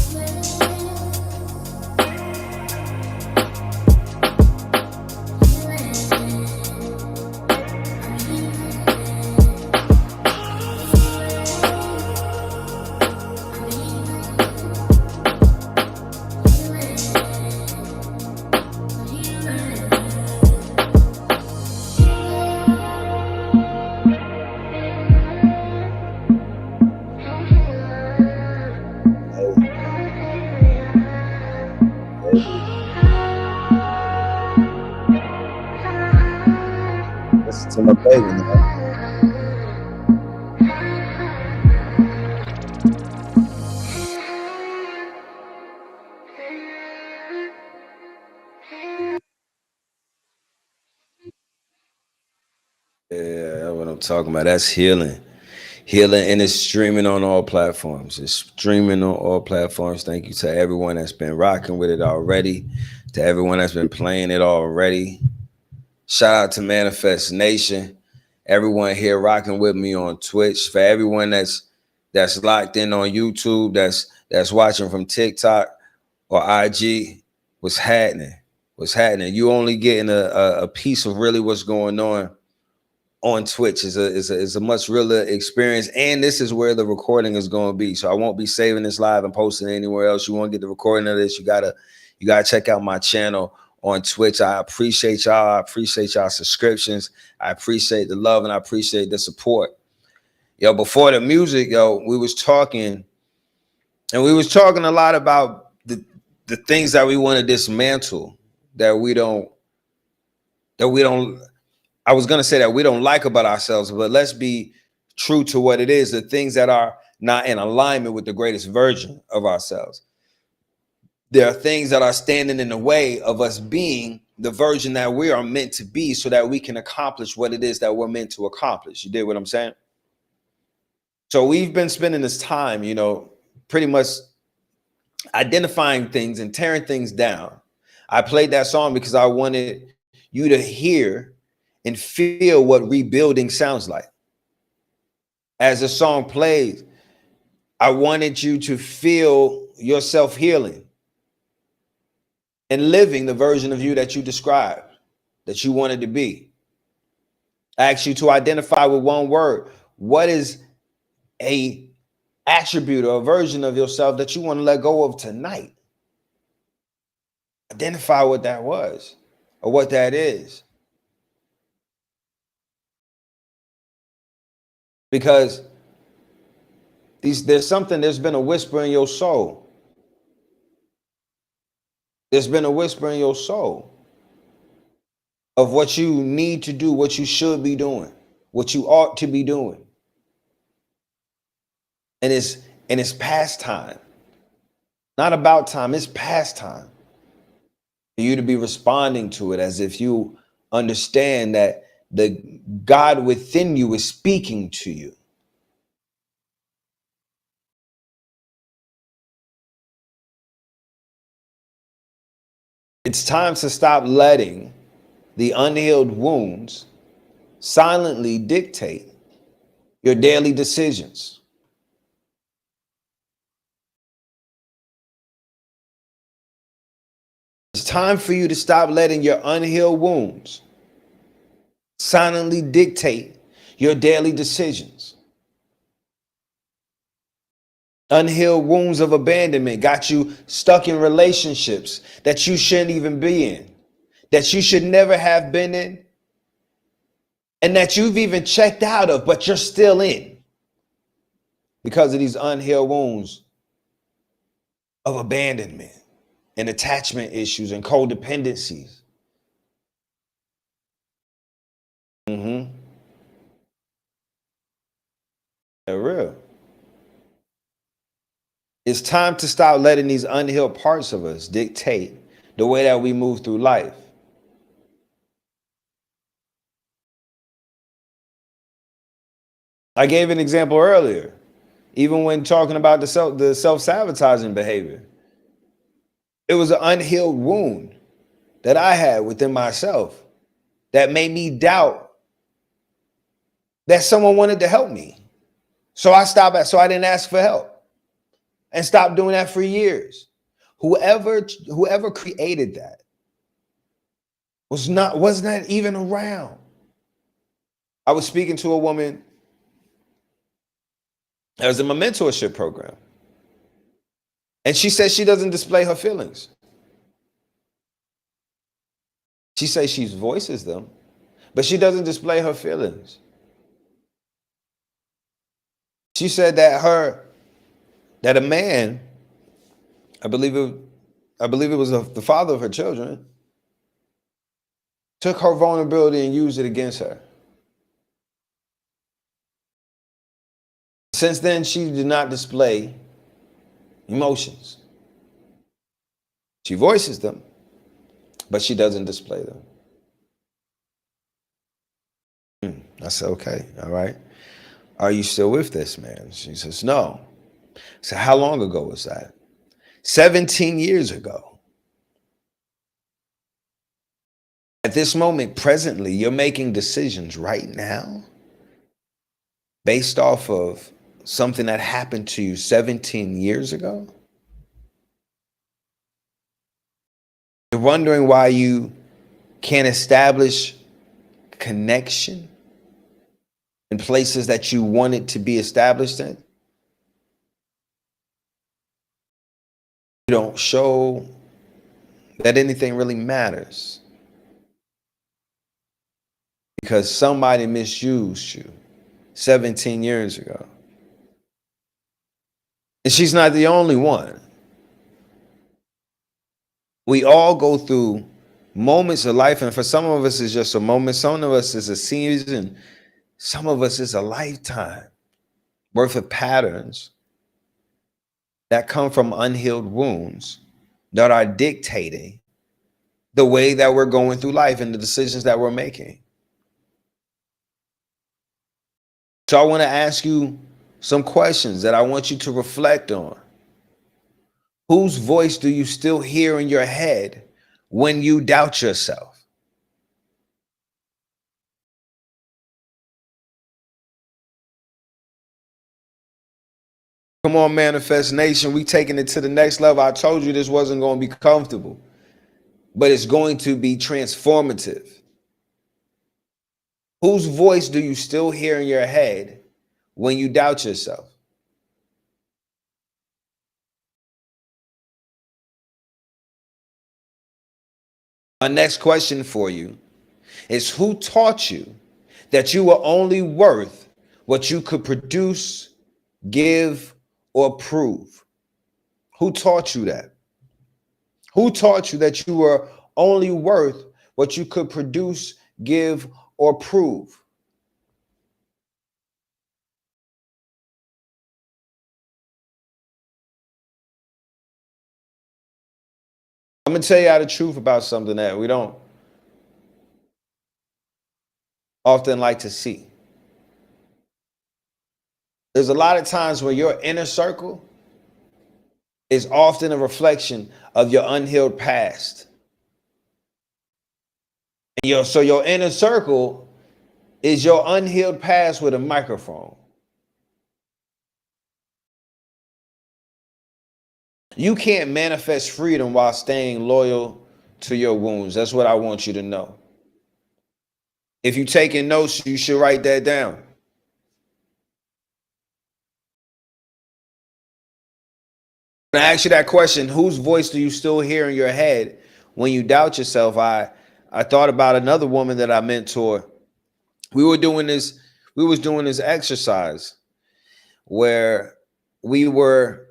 Listen to my baby now. Yeah, that's what I'm talking about. That's healing. Healing, and it's streaming on all platforms. It's streaming on all platforms. Thank you to everyone that's been rocking with it already, to everyone that's been playing it already. Shout out to Manifest Nation, everyone here rocking with me on Twitch. For everyone that's locked in on YouTube, that's watching from TikTok or IG, what's happening? What's happening? You only getting a piece of really what's going on Twitch. Is a much realer experience, and this is where the recording is going to be. So I won't be saving this live and posting it anywhere else. You want to get the recording of this, you gotta check out my channel on Twitch. I appreciate y'all. I appreciate y'all subscriptions. I appreciate the love and I appreciate the support. Yo, before the music, yo, we was talking a lot about the things that we want to dismantle, that we don't I was going to say that we don't like about ourselves, but let's be true to what it is, the things that are not in alignment with the greatest version of ourselves. There are things that are standing in the way of us being the version that we are meant to be, so that we can accomplish what it is that we're meant to accomplish. You did what I'm saying? So we've been spending this time, pretty much identifying things and tearing things down. I played that song because I wanted you to hear and feel what rebuilding sounds like. As the song plays, I wanted you to feel yourself healing and living the version of you that you described, that you wanted to be. I asked you to identify with one word. What is a attribute or a version of yourself that you want to let go of tonight? Identify what that was or what that is. Because there's been a whisper in your soul. There's been a whisper in your soul of what you need to do, what you should be doing, what you ought to be doing. And it's past time. Not about time, it's past time for you to be responding to it as if you understand that the God within you is speaking to you. It's time to stop letting the unhealed wounds silently dictate your daily decisions. It's time for you to stop letting your unhealed wounds silently dictate your daily decisions. Unhealed wounds of abandonment got you stuck in relationships that you shouldn't even be in, that you should never have been in, and that you've even checked out of, but you're still in because of these unhealed wounds of abandonment and attachment issues and codependencies. They're real. It's time to stop letting these unhealed parts of us dictate the way that we move through life. I gave an example earlier, even when talking about the self-sabotaging behavior. It was an unhealed wound that I had within myself that made me doubt that someone wanted to help me. So I didn't ask for help and stopped doing that for years. Whoever created that was not even around. I was speaking to a woman that was in my mentorship program. And she says she doesn't display her feelings. She says she voices them, but she doesn't display her feelings. She said that a man, I believe it was the father of her children, took her vulnerability and used it against her. Since then, she did not display emotions. She voices them, but she doesn't display them. I said, okay, all right. Are you still with this man? She says, no. I said, how long ago was that? 17 years ago. At this moment, presently, you're making decisions right now based off of something that happened to you 17 years ago. You're wondering why you can't establish connection in places that you want it to be established in. You don't show that anything really matters because somebody misused you 17 years ago. And she's not the only one. We all go through moments of life, and for some of us, it's just a moment. Some of us, it's a season. Some of us, it's a lifetime worth of patterns that come from unhealed wounds that are dictating the way that we're going through life and the decisions that we're making. So I want to ask you some questions that I want you to reflect on. Whose voice do you still hear in your head when you doubt yourself? Come on, Manifest Nation. We taking it to the next level. I told you this wasn't going to be comfortable, but it's going to be transformative. Whose voice do you still hear in your head when you doubt yourself? My next question for you is, who taught you that you were only worth what you could produce, give, or prove? Who taught you that? Who taught you that you were only worth what you could produce, give, or prove? I'm going to tell you the truth about something that we don't often like to see. There's a lot of times where your inner circle is often a reflection of your unhealed past. And so your inner circle is your unhealed past with a microphone. You can't manifest freedom while staying loyal to your wounds. That's what I want you to know. If you're taking notes, you should write that down. When I ask you that question, whose voice do you still hear in your head when you doubt yourself? I thought about another woman that I mentor. We were doing this, we was doing this exercise where we were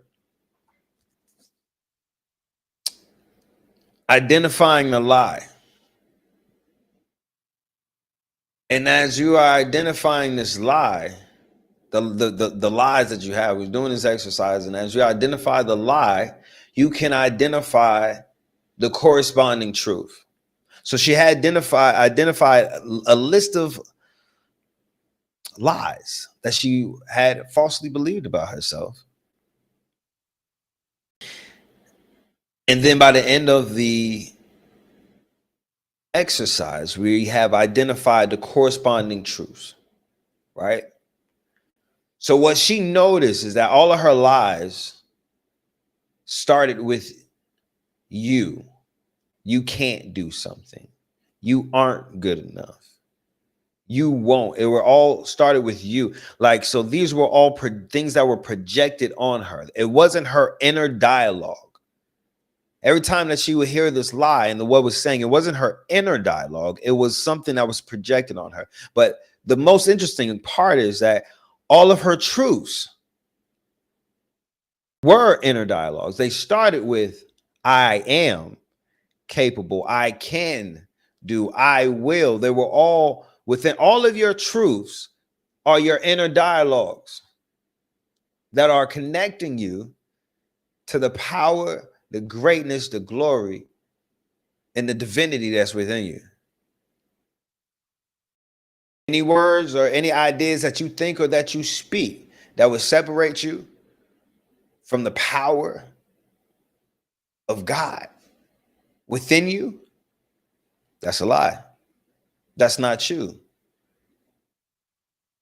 identifying the lie. And as you are identifying this lie, the lies that you have, we're doing this exercise, and as you identify the lie, you can identify the corresponding truth. So she had identified a list of lies that she had falsely believed about herself. And then by the end of the exercise, we have identified the corresponding truths, right? So what she noticed is that all of her lies started with you. You can't do something. You aren't good enough. You won't. It were all started with you. Like, so these were all things that were projected on her. It wasn't her inner dialogue. Every time that she would hear this lie and the what was saying, it wasn't her inner dialogue. It was something that was projected on her. But the most interesting part is that all of her truths were inner dialogues. They started with, I am capable, I can do, I will. They were all within all of your truths are your inner dialogues that are connecting you to the power, the greatness, the glory, and the divinity that's within you. Any words or any ideas that you think or that you speak that would separate you from the power of God within you, that's a lie. That's not you.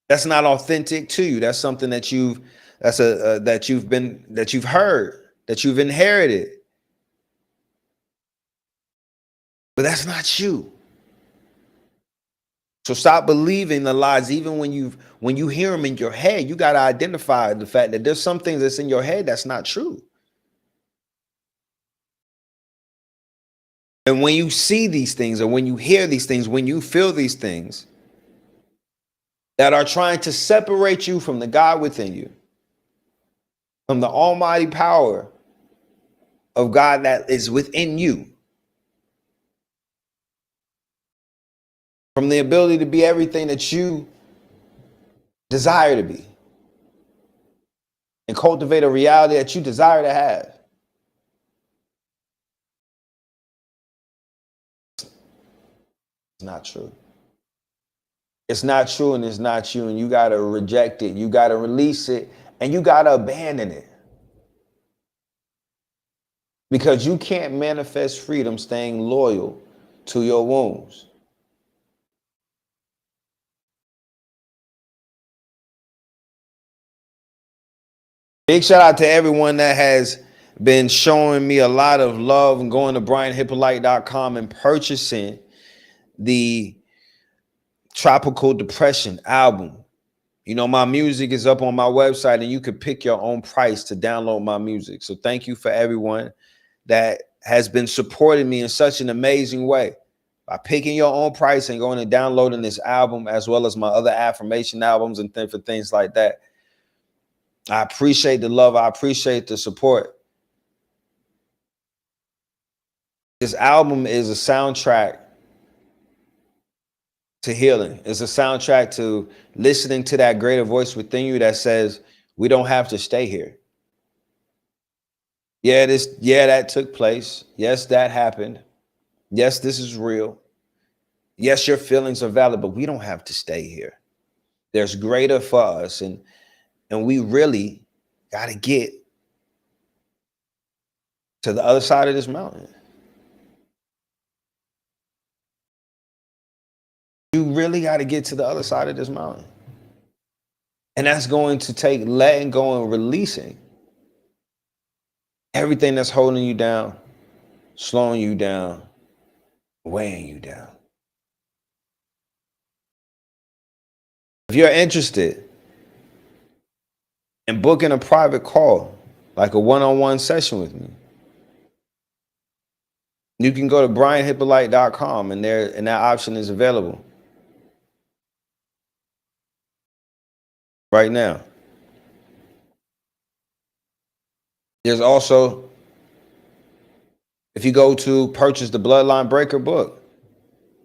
That's not authentic to you. That's something that you've that you've heard, that you've inherited. But that's not you. So stop believing the lies. Even when you hear them in your head, you got to identify the fact that there's some things that's in your head that's not true. And when you see these things, or when you hear these things, when you feel these things that are trying to separate you from the God within you, from the almighty power of God that is within you, from the ability to be everything that you desire to be, and cultivate a reality that you desire to have. It's not true. It's not true, and it's not you, and you got to reject it. You got to release it, and you got to abandon it. Because you can't manifest freedom staying loyal to your wounds. Big shout out to everyone that has been showing me a lot of love and going to BrianHyppolite.com and purchasing the Tropical Depression album. You know, my music is up on my website, and you can pick your own price to download my music. So thank you for everyone that has been supporting me in such an amazing way by picking your own price and going and downloading this album, as well as my other affirmation albums and different things like that. I appreciate the love. I appreciate the support. This album is a soundtrack to healing. It's a soundtrack to listening to that greater voice within you that says, we don't have to stay here. Yeah, that took place. Yes, that happened. Yes, this is real. Yes, your feelings are valid, but we don't have to stay here. There's greater for us, and we really got to get to the other side of this mountain. You really got to get to the other side of this mountain. And that's going to take letting go and releasing everything that's holding you down, slowing you down, weighing you down. If you're interested in booking a private call, like a one-on-one session with me. You can go to brianhyppolite.com and that option is available right now. There's also, if you go to purchase the Bloodline Breaker book,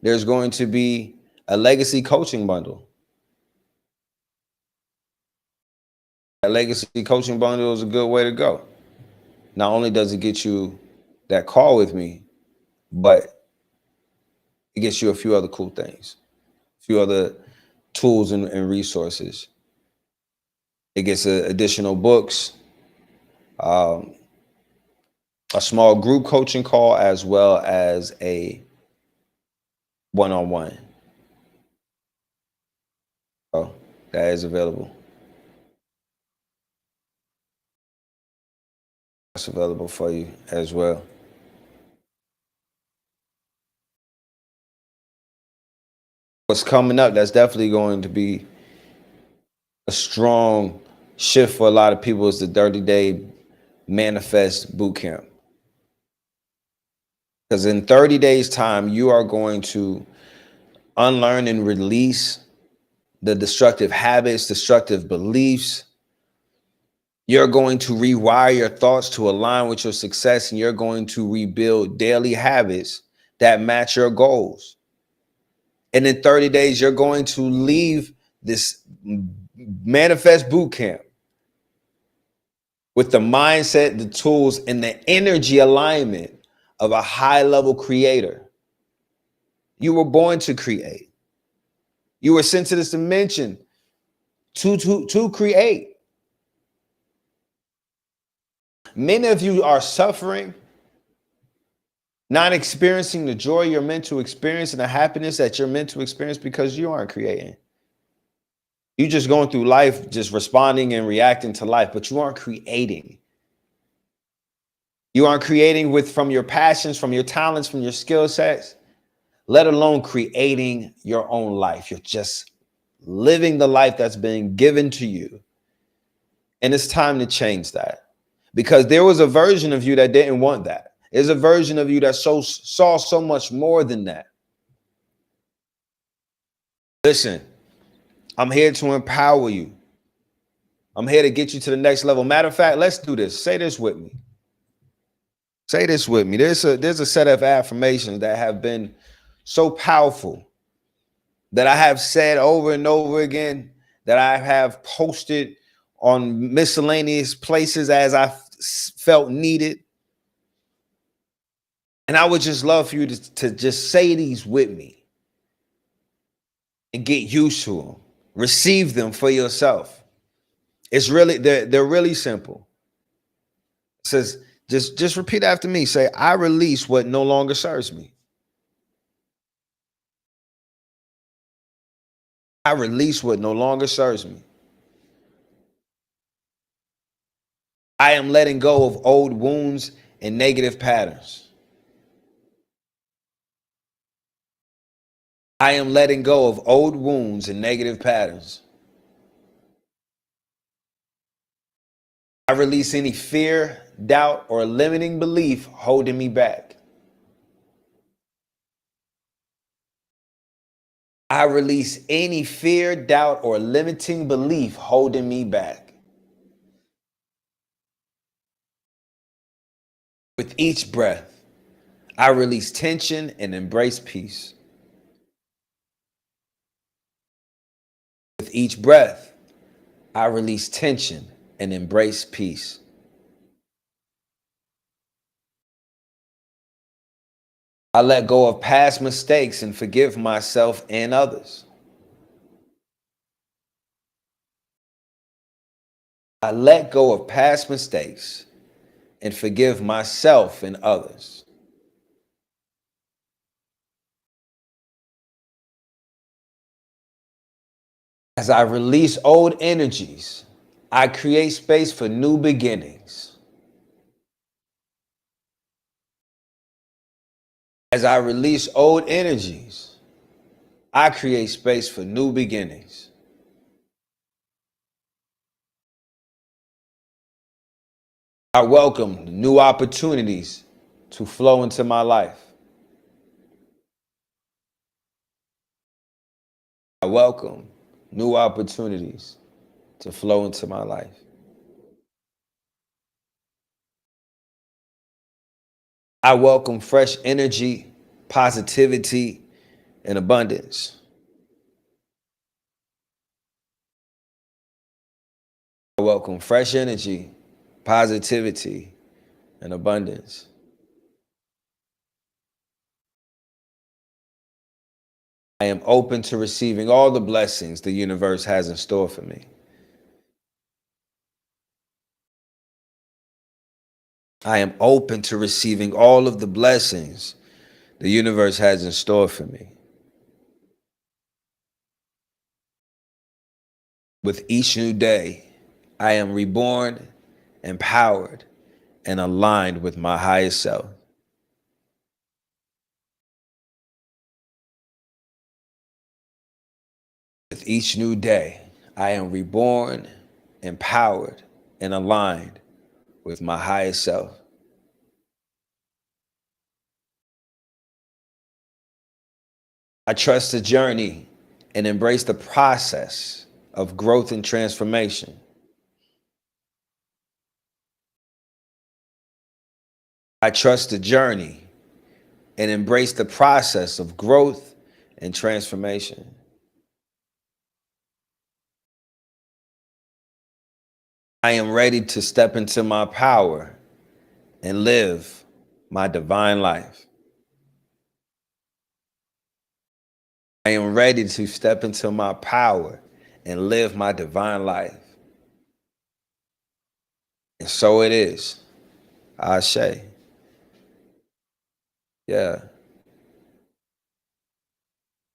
there's going to be a legacy coaching bundle. That legacy coaching bundle is a good way to go. Not only does it get you that call with me, but it gets you a few other cool things, a few other tools and resources. It gets additional books, a small group coaching call, as well as a one-on-one. So that is available. That's available for you as well. What's coming up, that's definitely going to be a strong shift for a lot of people, is the 30-day manifest bootcamp. Because in 30 days time, you are going to unlearn and release the destructive habits, destructive beliefs. You're going to rewire your thoughts to align with your success, and you're going to rebuild daily habits that match your goals. And in 30 days, you're going to leave this manifest bootcamp with the mindset, the tools, and the energy alignment of a high-level creator. You were born to create. You were sent to this dimension to create. Many of you are suffering, not experiencing the joy you're meant to experience and the happiness that you're meant to experience because you aren't creating. You're just going through life, just responding and reacting to life, but you aren't creating. You aren't creating from your passions, from your talents, from your skill sets, let alone creating your own life. You're just living the life that's been given to you. And it's time to change that, because there was a version of you that didn't want that. There's a version of you that saw so much more than that. Listen, I'm here to empower you. I'm here to get you to the next level. Matter of fact, let's do this. Say this with me. Say this with me. There's a set of affirmations that have been so powerful that I have said over and over again, that I have posted on miscellaneous places as I felt needed. And I would just love for you to just say these with me and get used to them. Receive them for yourself. It's really, they're really simple. It says, just repeat after me. Say, I release what no longer serves me. I release what no longer serves me. I am letting go of old wounds and negative patterns. I am letting go of old wounds and negative patterns. I release any fear, doubt, or limiting belief holding me back. I release any fear, doubt, or limiting belief holding me back. With each breath, I release tension and embrace peace. With each breath, I release tension and embrace peace. I let go of past mistakes and forgive myself and others. I let go of past mistakes and forgive myself and others. As I release old energies, I create space for new beginnings. As I release old energies, I create space for new beginnings. I welcome new opportunities to flow into my life. I welcome new opportunities to flow into my life. I welcome fresh energy, positivity, and abundance. I welcome fresh energy, positivity, and abundance. I am open to receiving all the blessings the universe has in store for me. I am open to receiving all of the blessings the universe has in store for me. With each new day, I am reborn, empowered, and aligned with my highest self. With each new day, I am reborn, empowered, and aligned with my highest self. I trust the journey and embrace the process of growth and transformation. I trust the journey and embrace the process of growth and transformation. I am ready to step into my power and live my divine life. I am ready to step into my power and live my divine life. And so it is. Ashe. Yeah.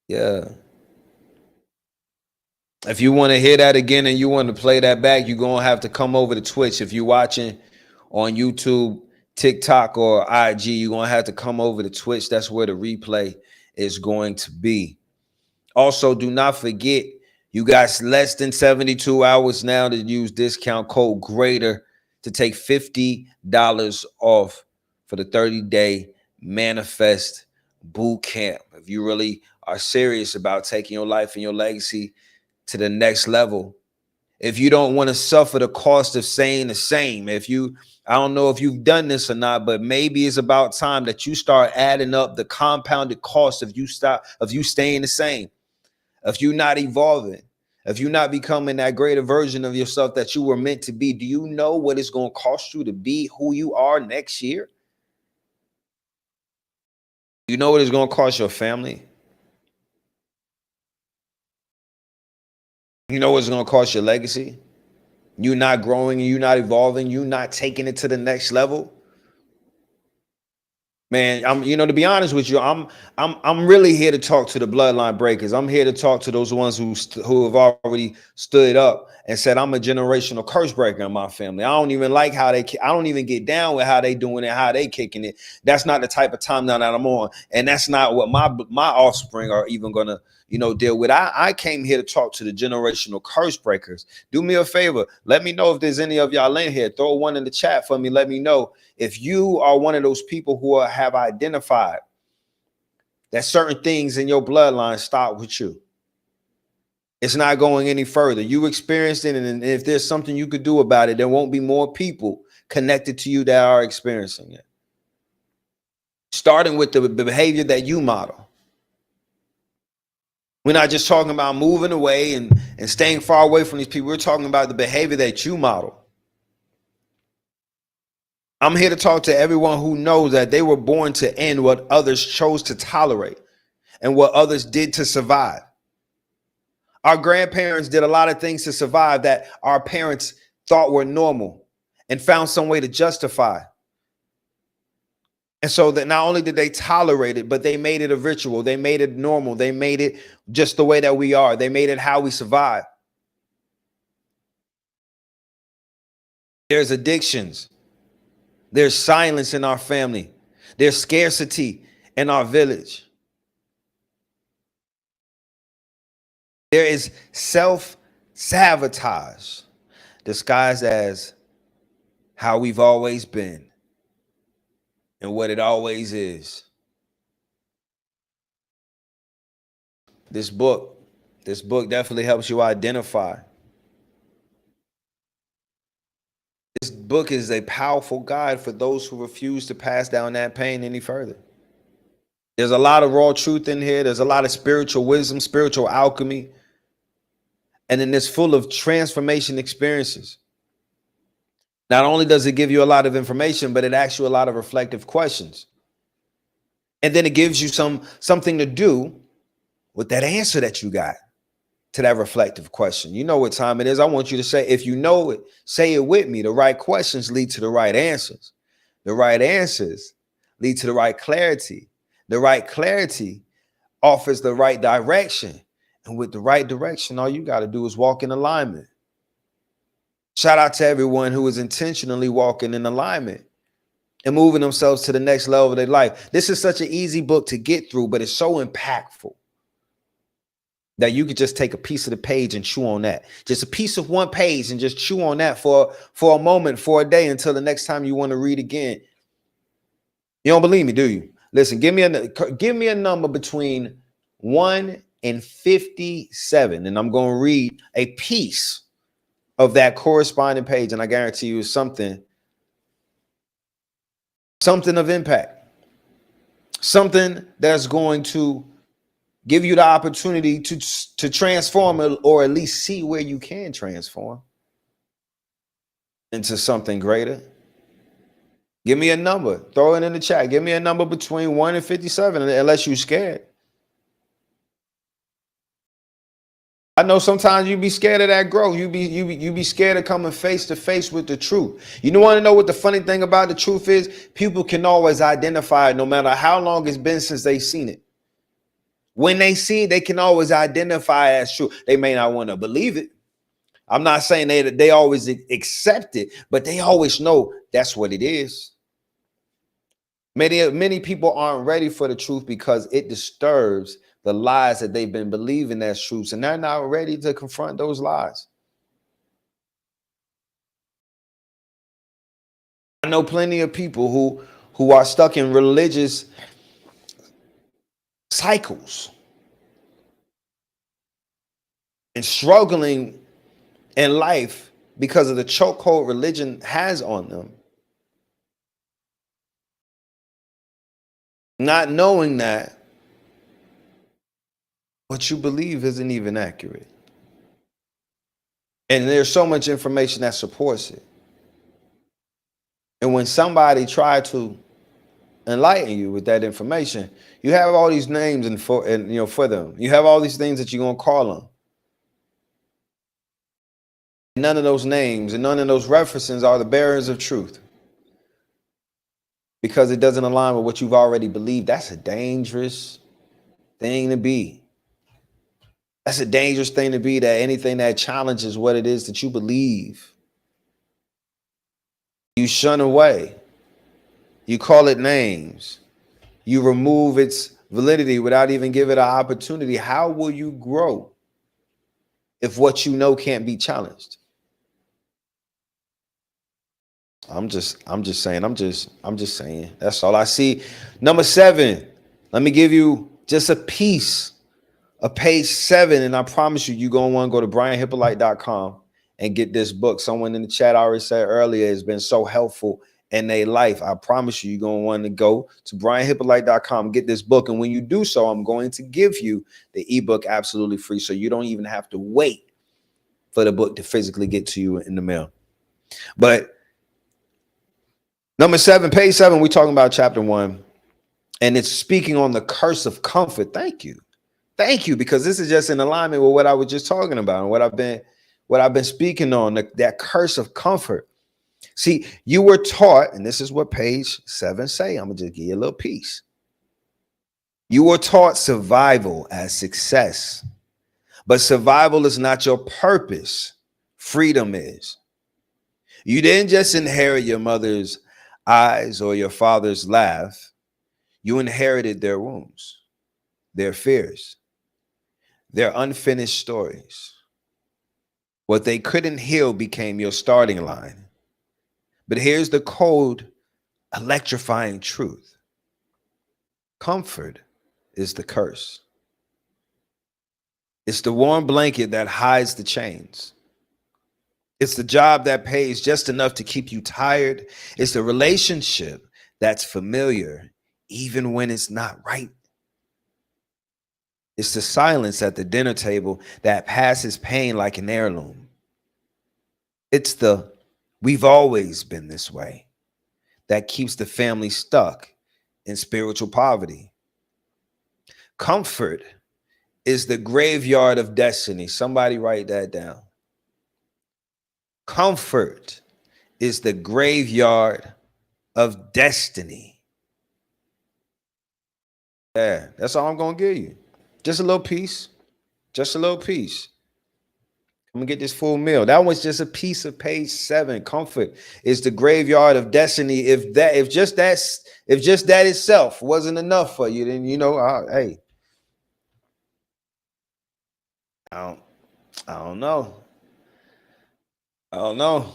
Yeah. If you want to hear that again and you want to play that back, you're going to have to come over to Twitch. If you're watching on YouTube, TikTok, or IG, you're going to have to come over to Twitch. That's where the replay is going to be. Also, do not forget, you got less than 72 hours now to use discount code GREATER to take $50 off for the 30-day Manifest Boot Camp. If you really are serious about taking your life and your legacy to the next level, if you don't want to suffer the cost of staying the same, I don't know if you've done this or not, but maybe it's about time that you start adding up the compounded cost of you staying the same. If you're not evolving, if you're not becoming that greater version of yourself that you were meant to be, do you know what it's going to cost you to be who you are next year? You know what it's going to cost your family? You know what it's going to cost your legacy? You not growing, you not evolving, you not taking it to the next level. Man, to be honest with you, I'm really here to talk to the bloodline breakers. I'm here to talk to those ones who have already stood up and said, I'm a generational curse breaker in my family. I don't even like I don't even get down with how they doing it, how they kicking it. That's not the type of time that I'm on, and that's not what my offspring are even gonna deal with. I came here to talk to the generational curse breakers. Do me a favor, let me know if there's any of y'all in here. Throw one in the chat for me. Let me know if you are one of those people who have identified that certain things in your bloodline start with you. It's not going any further. You experienced it, and if there's something you could do about it, there won't be more people connected to you that are experiencing it. Starting with the behavior that you model. We're not just talking about moving away and staying far away from these people. We're talking about the behavior that you model. I'm here to talk to everyone who knows that they were born to end what others chose to tolerate and what others did to survive. Our grandparents did a lot of things to survive that our parents thought were normal and found some way to justify. And so that not only did they tolerate it, but they made it a ritual. They made it normal. They made it just the way that we are. They made it how we survive. There's addictions. There's silence in our family. There's scarcity in our village. There is self-sabotage disguised as how we've always been and what it always is. This book definitely helps you identify. This book is a powerful guide for those who refuse to pass down that pain any further. There's a lot of raw truth in here. There's a lot of spiritual wisdom, spiritual alchemy, and then it's full of transformation experiences. Not only does it give you a lot of information, but it asks you a lot of reflective questions. And then it gives you something to do with that answer that you got to that reflective question. You know what time it is. I want you to say, if you know it, say it with me. The right questions lead to the right answers. The right answers lead to the right clarity. The right clarity offers the right direction. And with the right direction, all you got to do is walk in alignment. Shout out to everyone who is intentionally walking in alignment and moving themselves to the next level of their life. This is such an easy book to get through, but it's so impactful that you could just take a piece of the page and chew on that. Just a piece of one page and just chew on that for a moment, for a day, until the next time you want to read again. You don't believe me, do you? Listen, give me a number between 1 and 57, and I'm going to read a piece of that corresponding page, and I guarantee you it's something of impact, something that's going to give you the opportunity to transform, or at least see where you can transform into something greater. Give me a number. Throw it in the chat. Give me a number between 1 and 57, unless you're scared. I know sometimes you be scared of that growth. You be scared of coming face to face with the truth. You want to know what the funny thing about the truth is? People can always identify it, no matter how long it's been since they've seen it. When they see it, they can always identify it as true. They may not want to believe it. I'm not saying they always accept it, but they always know that's what it is. Many people aren't ready for the truth because it disturbs the lies that they've been believing as truths, and they're not ready to confront those lies. I know plenty of people who are stuck in religious cycles and struggling in life because of the chokehold religion has on them. Not knowing that what you believe isn't even accurate. And there's so much information that supports it. And when somebody tried to enlighten you with that information, you have all these names for them. You have all these things that you're gonna call them. None of those names and none of those references are the bearers of truth, because it doesn't align with what you've already believed. That's a dangerous thing to be. That's a dangerous thing to be, that anything that challenges what it is that you believe, you shun away. You call it names. You remove its validity without even giving it an opportunity. How will you grow if what you know can't be challenged? I'm just saying. That's all I see. Number 7. Let me give you just a piece of page 7, and I promise you, you're gonna want to go to brianhyppolite.com and get this book. Someone in the chat already said earlier, it's been so helpful in their life. I promise you, you're gonna want to go to brianhyppolite.com, get this book, and when you do so, I'm going to give you the ebook absolutely free, so you don't even have to wait for the book to physically get to you in the mail. But number 7, page 7, we're talking about chapter 1, and it's speaking on the curse of comfort. Thank you, because this is just in alignment with what I was just talking about and what I've been speaking on, that curse of comfort. See, you were taught, and this is what page 7 say. I'm gonna just give you a little piece. You were taught survival as success, but survival is not your purpose. Freedom is. You didn't just inherit your mother's eyes or your father's laugh. You inherited their wounds, their fears, their unfinished stories. What they couldn't heal became your starting line. But here's the cold, electrifying truth. Comfort is the curse. It's the warm blanket that hides the chains. It's the job that pays just enough to keep you tired. It's the relationship that's familiar, even when it's not right. It's the silence at the dinner table that passes pain like an heirloom. It's the "we've always been this way" that keeps the family stuck in spiritual poverty. Comfort is the graveyard of destiny. Somebody write that down. Comfort is the graveyard of destiny. Yeah, that's all I'm going to give you. Just a little piece. Just a little piece. I'm gonna get this full meal. That was just a piece of page 7. Comfort is the graveyard of destiny. If just that itself wasn't enough for you, then hey, I don't know. I don't know.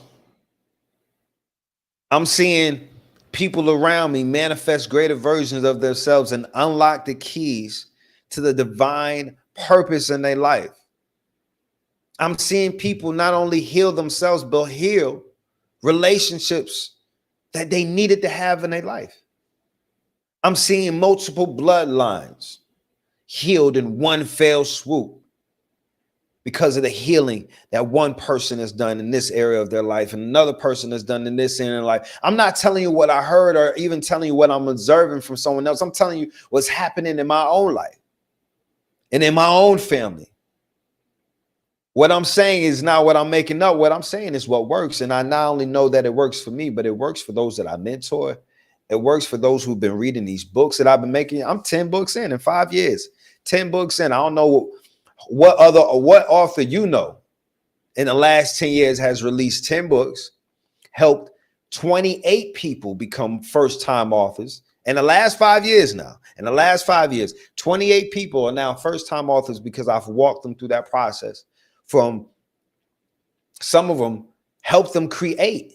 I'm seeing people around me manifest greater versions of themselves and unlock the keys to the divine purpose in their life. I'm seeing people not only heal themselves, but heal relationships that they needed to have in their life. I'm seeing multiple bloodlines healed in one fell swoop because of the healing that one person has done in this area of their life and another person has done in this area of life. I'm not telling you what I heard or even telling you what I'm observing from someone else. I'm telling you what's happening in my own life and in my own family. What I'm saying is not what I'm making up. What I'm saying is what works. And I not only know that it works for me, but it works for those that I mentor. It works for those who've been reading these books that I've been making. I'm 10 books in 5 years. 10 books in. I don't know what author in the last 10 years has released 10 books, helped 28 people become first-time authors. In the last 5 years now, 28 people are now first-time authors because I've walked them through that process. From some of them help them create.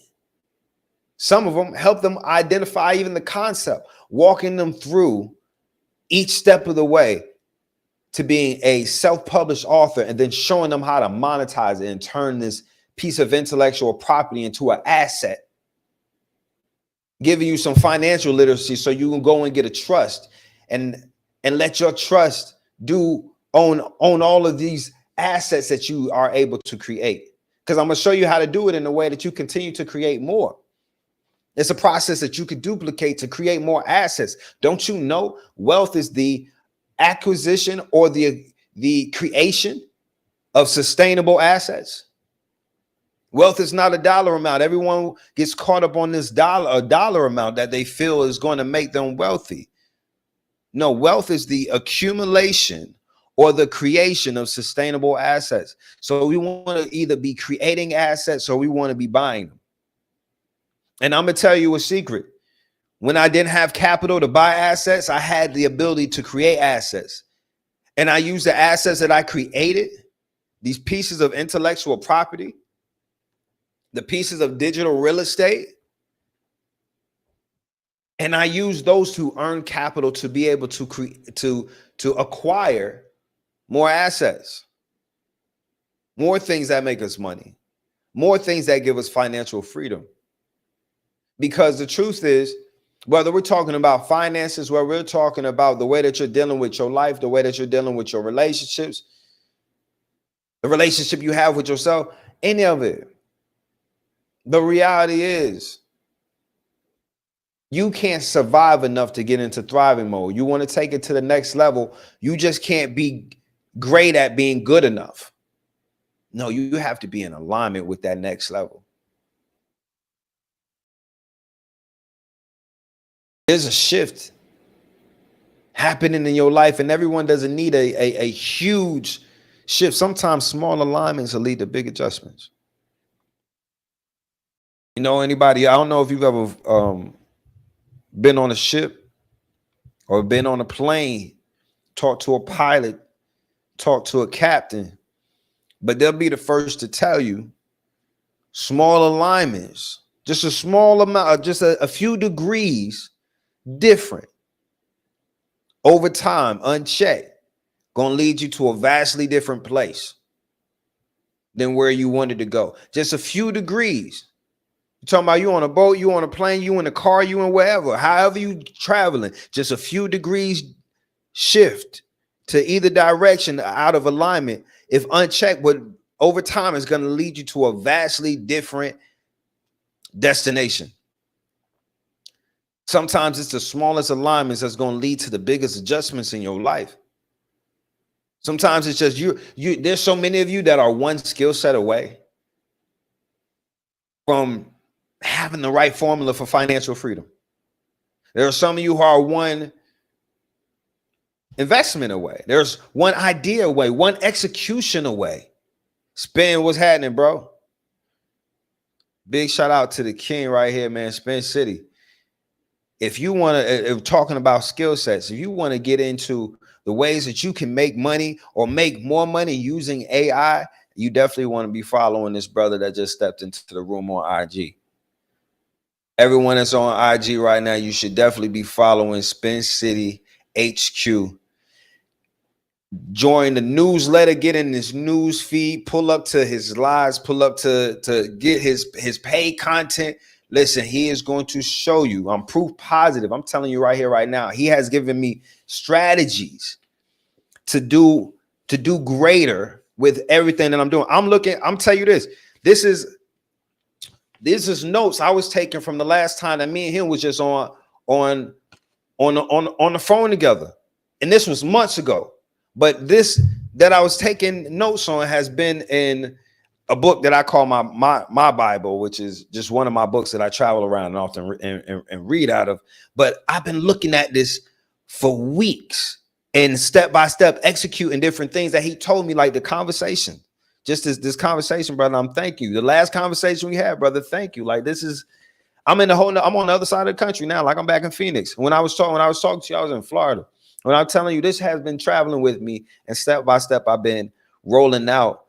Some of them help them identify even the concept, walking them through each step of the way to being a self-published author and then showing them how to monetize it and turn this piece of intellectual property into an asset, giving you some financial literacy so you can go and get a trust and let your trust own all of these assets that you are able to create. Because I'm going to show you how to do it in a way that you continue to create more. It's a process that you could duplicate to create more assets. Don't you know wealth is the acquisition or the creation of sustainable assets? Wealth is not a dollar amount. Everyone gets caught up on this dollar amount that they feel is going to make them wealthy. No, wealth is the accumulation or the creation of sustainable assets. So we want to either be creating assets or we want to be buying them. And I'm going to tell you a secret. When I didn't have capital to buy assets, I had the ability to create assets. And I used the assets that I created, these pieces of intellectual property, the pieces of digital real estate, and I used those to earn capital to be able to acquire more assets, more things that make us money, more things that give us financial freedom. Because the truth is, whether we're talking about finances, whether we're talking about the way that you're dealing with your life, the way that you're dealing with your relationships, the relationship you have with yourself, any of it, the reality is you can't survive enough to get into thriving mode. You want to take it to the next level. You just can't be great at being good enough. No, you have to be in alignment with that next level. There's a shift happening in your life, and everyone doesn't need a huge shift. Sometimes small alignments will lead to big adjustments. Anybody, I don't know if you've ever been on a ship or been on a plane, talked to a pilot, talked to a captain, but they'll be the first to tell you small alignments Just a small amount, just a few degrees different over time, unchecked, gonna lead you to a vastly different place than where you wanted to go. Just a few degrees. You're talking about you on a boat, you on a plane, you in a car, you in wherever, however you traveling, just a few degrees shift to either direction out of alignment, if unchecked, but over time is going to lead you to a vastly different destination. Sometimes it's the smallest alignments that's going to lead to the biggest adjustments in your life. Sometimes it's just you there's so many of you that are one skill set away from having the right formula for financial freedom. There are some of you who are one investment away. There's one idea away, one execution away. Spin, what's happening, bro? Big shout out to the king right here, man. Spin City. If you want to, talking about skill sets, if you want to get into the ways that you can make money or make more money using AI, you definitely want to be following this brother that just stepped into the room on IG. Everyone that's on IG right now, you should definitely be following Spin City HQ. Join the newsletter, get in this news feed, pull up to his lives, pull up to get his paid content. Listen, he is going to show you. I'm proof positive. I'm telling you right here, right now. He has given me strategies to do greater with everything that I'm doing. I'm telling you this. This is notes I was taking from the last time that me and him was just on the phone together. And this was months ago. But this that I was taking notes on has been in a book that I call my Bible, which is just one of my books that I travel around and often and read out of. But I've been looking at this for weeks and step by step executing different things that he told me, like the conversation, just this conversation, brother. I'm thank you. The last conversation we had, brother. Thank you. Like this is, I'm on the other side of the country now. Like I'm back in Phoenix. When I was talking to you, I was in Florida. When I'm telling you, this has been traveling with me, and step by step, I've been rolling out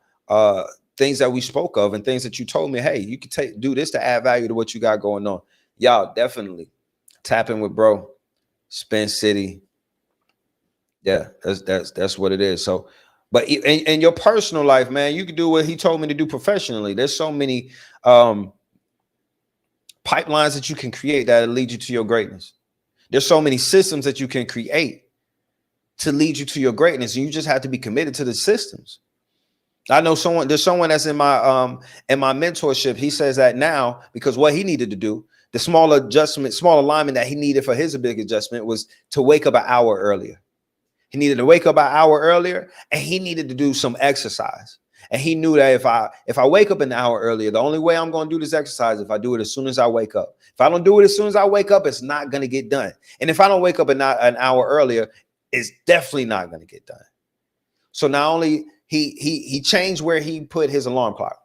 things that we spoke of and things that you told me, hey, you could do this to add value to what you got going on. Y'all definitely tap in with bro, Spin City. Yeah, that's what it is. So, but in your personal life, man, you can do what he told me to do professionally. There's so many pipelines that you can create that lead you to your greatness. There's so many systems that you can create to lead you to your greatness. And you just have to be committed to the systems. I know there's someone that's in my mentorship. He says that now, because what he needed to do, the small alignment that he needed for his big adjustment was to wake up an hour earlier. He needed to wake up an hour earlier, and he needed to do some exercise. And he knew that if I wake up an hour earlier, the only way I'm going to do this exercise if I do it as soon as I wake up. If I don't do it as soon as I wake up, it's not going to get done. And if I don't wake up an hour earlier, it's definitely not going to get done. So not only he changed where he put his alarm clock,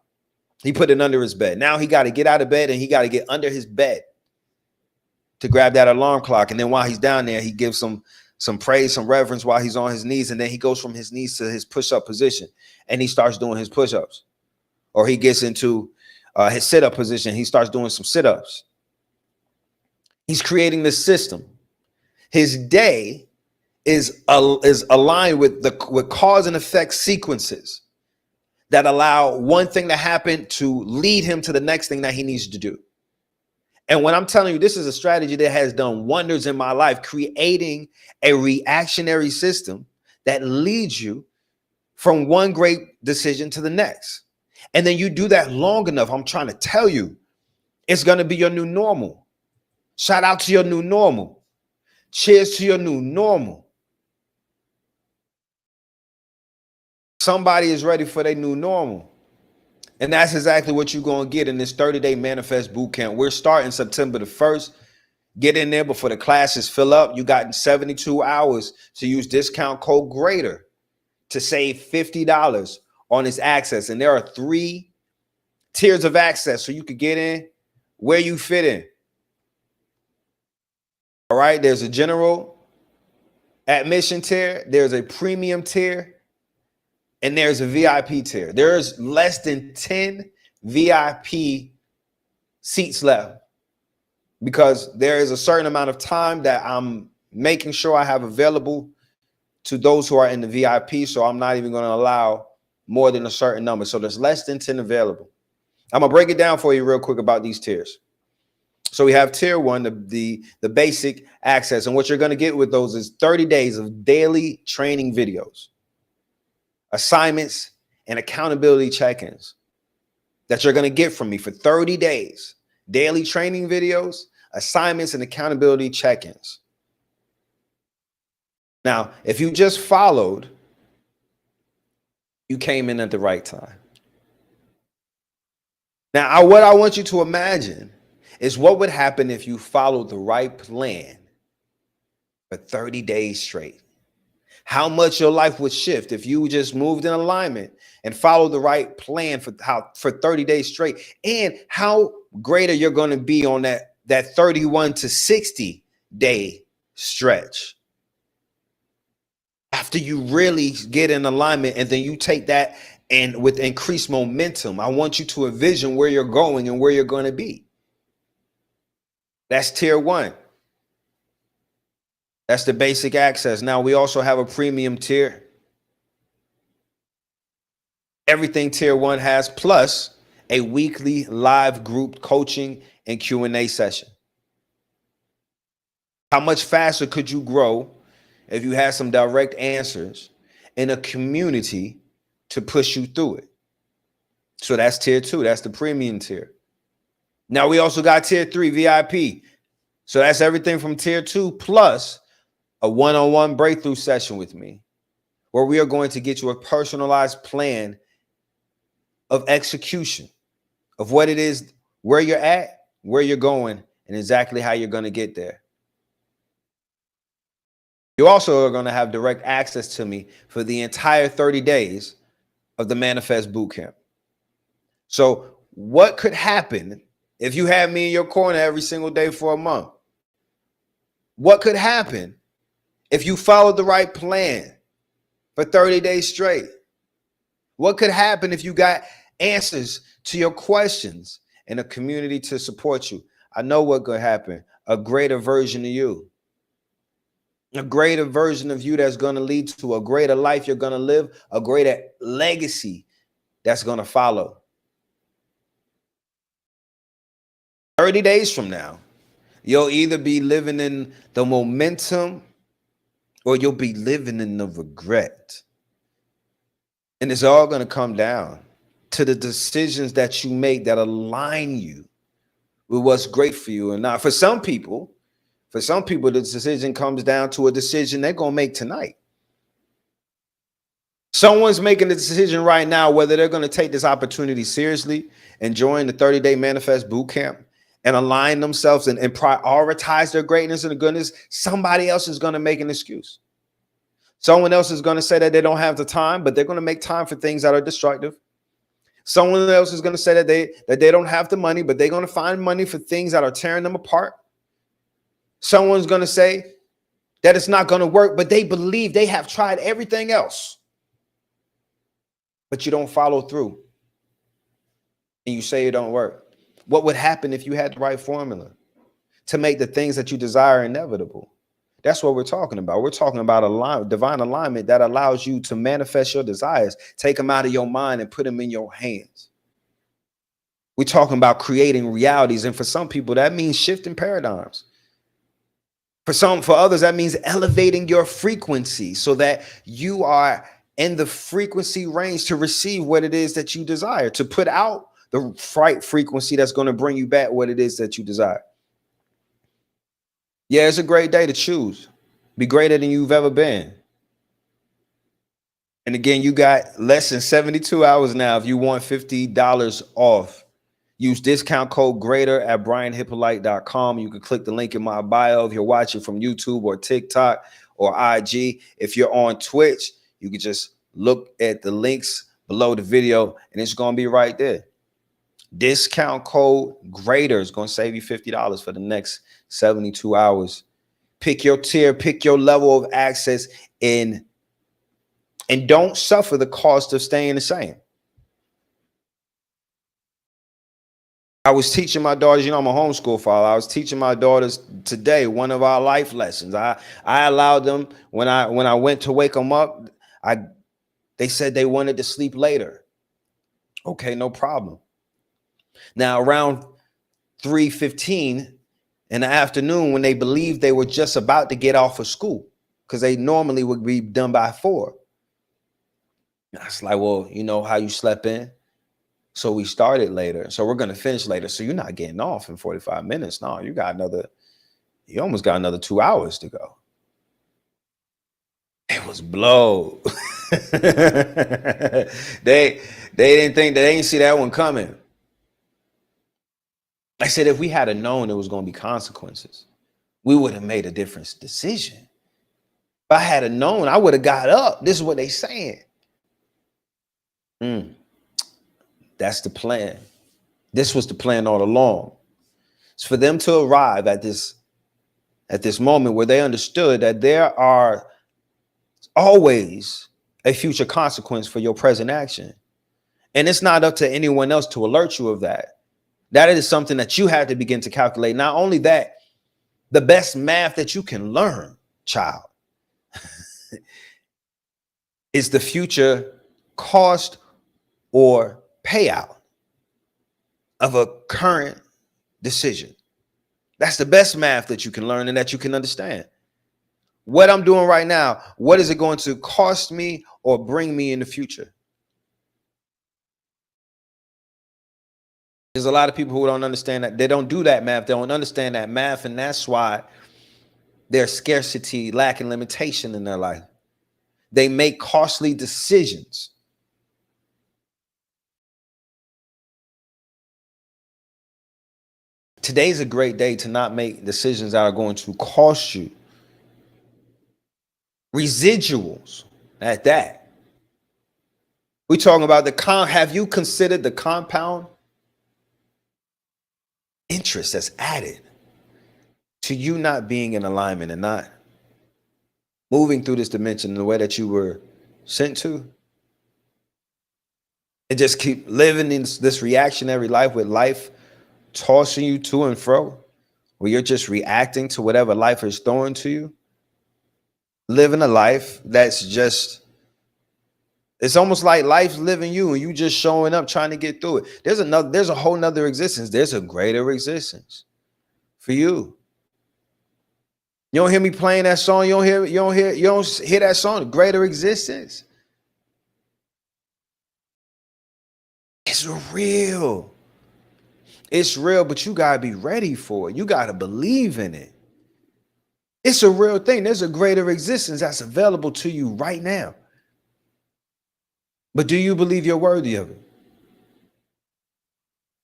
he put it under his bed. Now he got to get out of bed and he got to get under his bed to grab that alarm clock. And then while he's down there, he gives some praise, some reverence while he's on his knees. And then he goes from his knees to his push-up position and he starts doing his push-ups. Or he gets into his sit-up position. He starts doing some sit-ups. He's creating this system. His day is aligned with cause and effect sequences that allow one thing to happen to lead him to the next thing that he needs to do. And when I'm telling you, this is a strategy that has done wonders in my life, creating a reactionary system that leads you from one great decision to the next. And then you do that long enough, I'm trying to tell you, it's going to be your new normal. Shout out to your new normal. Cheers to your new normal. Somebody is ready for their new normal. And that's exactly what you're going to get in this 30-day manifest boot camp. We're starting September the 1st. Get in there before the classes fill up. You got 72 hours to use discount code GREATER to save $50 on this access. And there are 3 tiers of access so you could get in where you fit in. All right, there's a general admission tier, there's a premium tier, and there's a VIP tier. There's less than 10 VIP seats left because there is a certain amount of time that I'm making sure I have available to those who are in the VIP. So I'm not even going to allow more than a certain number. So there's less than 10 available. I'm going to break it down for you real quick about these tiers. So we have tier one, the basic access. And what you're going to get with those is 30 days of daily training videos, assignments, and accountability check-ins that you're going to get from me for 30 days. Daily training videos, assignments, and accountability check-ins. Now, if you just followed, you came in at the right time. Now, what I want you to imagine is what would happen if you followed the right plan for 30 days straight. How much your life would shift if you just moved in alignment and followed the right plan for 30 days straight, and how greater you're going to be on that 31 to 60 day stretch. After you really get in alignment and then you take that and with increased momentum, I want you to envision where you're going and where you're going to be. That's tier one. That's the basic access. Now we also have a premium tier. Everything tier one has, plus a weekly live group coaching and Q&A session. How much faster could you grow if you had some direct answers in a community to push you through it? So that's tier two. That's the premium tier. Now we also got tier three, VIP. So that's everything from tier two plus a one-on-one breakthrough session with me, where we are going to get you a personalized plan of execution of what it is, where you're at, where you're going, and exactly how you're going to get there. You also are going to have direct access to me for the entire 30 days of the Manifest Bootcamp. So what could happen if you had me in your corner every single day for a month? What could happen if you followed the right plan for 30 days straight? What could happen if you got answers to your questions and a community to support you? I know what could happen. A greater version of you. A greater version of you that's going to lead to a greater life you're going to live, a greater legacy that's going to follow. 30 days from now, you'll either be living in the momentum or you'll be living in the regret. And it's all going to come down to the decisions that you make that align you with what's great for you. And not for some people, the decision comes down to a decision they're going to make tonight. Someone's making a decision right now whether they're going to take this opportunity seriously and join the 30-day Manifest Bootcamp and align themselves and prioritize their greatness and the goodness. Somebody else is going to make an excuse. Someone else is going to say that they don't have the time, but they're going to make time for things that are destructive. Someone else is going to say that they don't have the money, but they're going to find money for things that are tearing them apart. Someone's going to say that it's not going to work, but they believe they have tried everything else. But you don't follow through. And you say it don't work. What would happen if you had the right formula to make the things that you desire inevitable? That's what we're talking about. We're talking about divine alignment that allows you to manifest your desires, take them out of your mind and put them in your hands. We're talking about creating realities. And for some people, that means shifting paradigms. For others, that means elevating your frequency so that you are in the frequency range to receive what it is that you desire, to put out the right frequency that's going to bring you back what it is that you desire. Yeah, it's a great day to choose. Be greater than you've ever been. And again, you got less than 72 hours now. If you want $50 off, use discount code GREATER at brianhyppolite.com. You can click the link in my bio if you're watching from YouTube or TikTok or IG. If you're on Twitch, you can just look at the links below the video and it's going to be right there. Discount code GREATER is going to save you $50 for the next 72 hours. Pick your tier, pick your level of access, and don't suffer the cost of staying the same. I was teaching my daughters, I'm a homeschool father. I was teaching my daughters today one of our life lessons. I allowed them when I went to wake them up, they said they wanted to sleep later. Okay, no problem. Now around 3:15 in the afternoon, when they believed they were just about to get off of school, because they normally would be done by 4. I was like, well, you know how you slept in? So we started later. So we're going to finish later. So you're not getting off in 45 minutes. No, you almost got another 2 hours to go. It was blow. They didn't see that one coming. I said, if we had known there was going to be consequences, we would have made a different decision. If I had known, I would have got up. This is what they saying. That's the plan. This was the plan all along. It's for them to arrive at this moment where they understood that there are always a future consequence for your present action. And it's not up to anyone else to alert you of that. That is something that you have to begin to calculate. Not only that, the best math that you can learn, child, is the future cost or payout of a current decision. That's the best math that you can learn and that you can understand. What I'm doing right now, what is it going to cost me or bring me in the future? There's a lot of people who don't understand that. They don't do that math. They don't understand that math. And that's why there's scarcity, lack, and limitation in their life. They make costly decisions. Today's a great day to not make decisions that are going to cost you. Residuals at that. We're talking about have you considered the compound interest that's added to you not being in alignment and not moving through this dimension in the way that you were sent to? And just keep living in this reactionary life with life tossing you to and fro, where you're just reacting to whatever life is throwing to you. Living a life that's just, it's almost like life's living you and you just showing up trying to get through it. There's a whole nother existence. There's a greater existence for you. You don't hear me playing that song. You don't hear that song, greater existence. It's real. It's real, but you got to be ready for it. You got to believe in it. It's a real thing. There's a greater existence that's available to you right now. But do you believe you're worthy of it?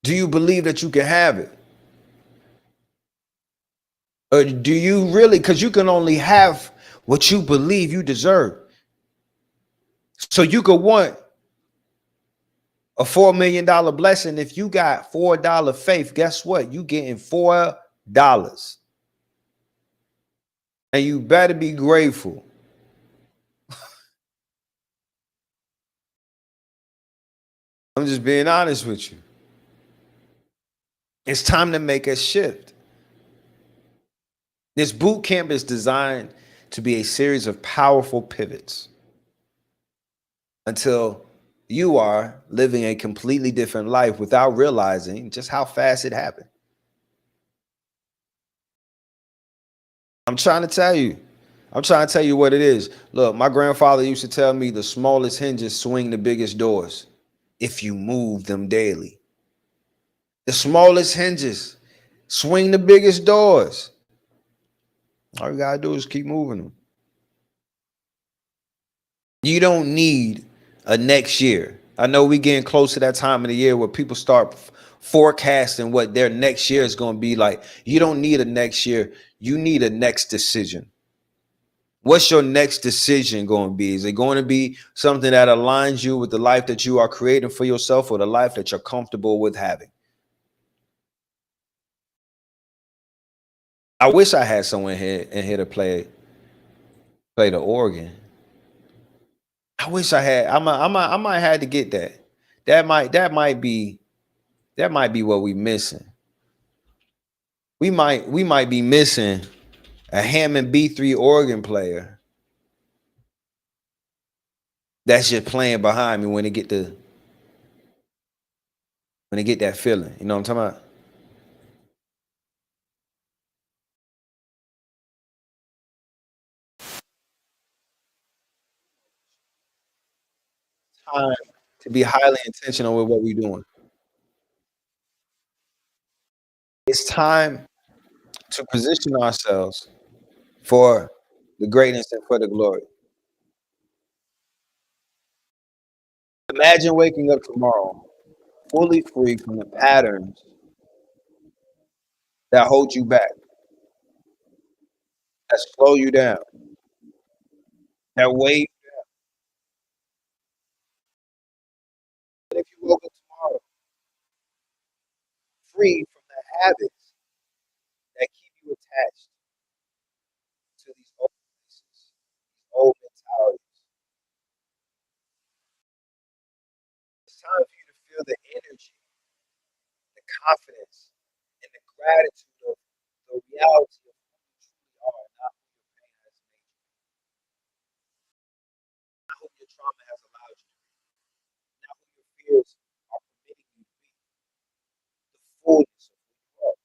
Do you believe that you can have it? Or do you really? Because you can only have what you believe you deserve. So you could want a $4 million blessing. If you got $4 faith, guess what? You getting $4. And you better be grateful. I'm just being honest with you. It's time to make a shift. This boot camp is designed to be a series of powerful pivots until you are living a completely different life without realizing just how fast it happened. I'm trying to tell you what it is. Look, my grandfather used to tell me the smallest hinges swing the biggest doors if you move them daily. The smallest hinges swing the biggest doors. All you gotta do is keep moving them. You don't need a next year. I know we getting close to that time of the year where people start forecasting what their next year is going to be like. You don't need a next year. You need a next decision. What's your next decision going to be? Is it going to be something that aligns you with the life that you are creating for yourself, or the life that you're comfortable with having? I wish I had someone here to play the organ. I wish I had. I might have to get that. That might be That might be what we missing. We might be missing a Hammond B3 organ player that's just playing behind me when they get that feeling. You know what I'm talking about? Time to be highly intentional with what we're doing. It's time to position ourselves for the greatness and for the glory. Imagine waking up tomorrow fully free from the patterns that hold you back, that slow you down, that weigh. But if you woke up tomorrow free from the habits that keep you attached to these old places, these old mentalities, it's time for you to feel the energy, the confidence, and the gratitude of the reality of who you truly are, not who your pain has made you, not who your trauma has allowed you to be, not who your fears are permitting you to be, the fullness of who you are.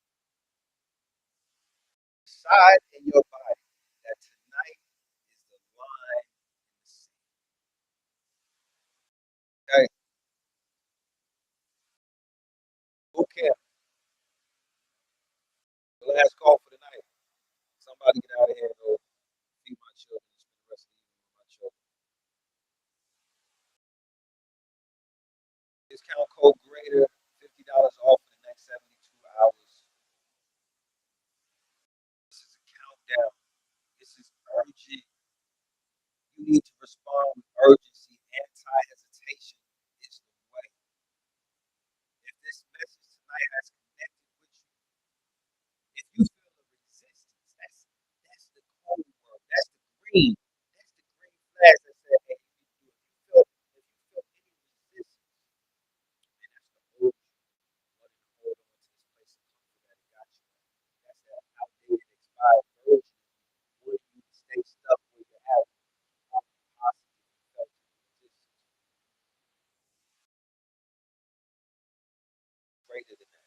Decide in your body that tonight is the line in the sand. Okay? Okay. The last call for the night. Somebody get out of here and go feed my children and spend the rest of the evening with my children. Discount code greater, $50 off in the next 72 hours. This is a countdown. This is urgent. You need to respond with urgency. Anti-hesitation is the way. If this message tonight has connected with you, if you feel the resistance, that's the code word. That's the green. That's the green flag that said, hey, if you feel any resistance, and that's the old wanting to hold on to this place of comfort that it got you. That's that outdated, expired version wanting you to stay stuck where you're at. Possibly felt resistance greater than that.